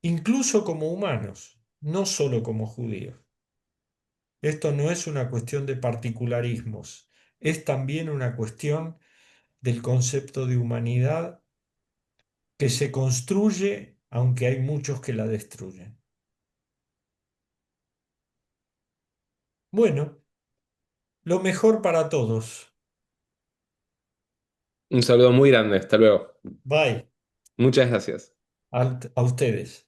Incluso como humanos, no solo como judíos. Esto no es una cuestión de particularismos, es también una cuestión del concepto de humanidad que se construye aunque hay muchos que la destruyen. Bueno, lo mejor para todos. Un saludo muy grande. Hasta luego. Bye Muchas gracias. a ustedes.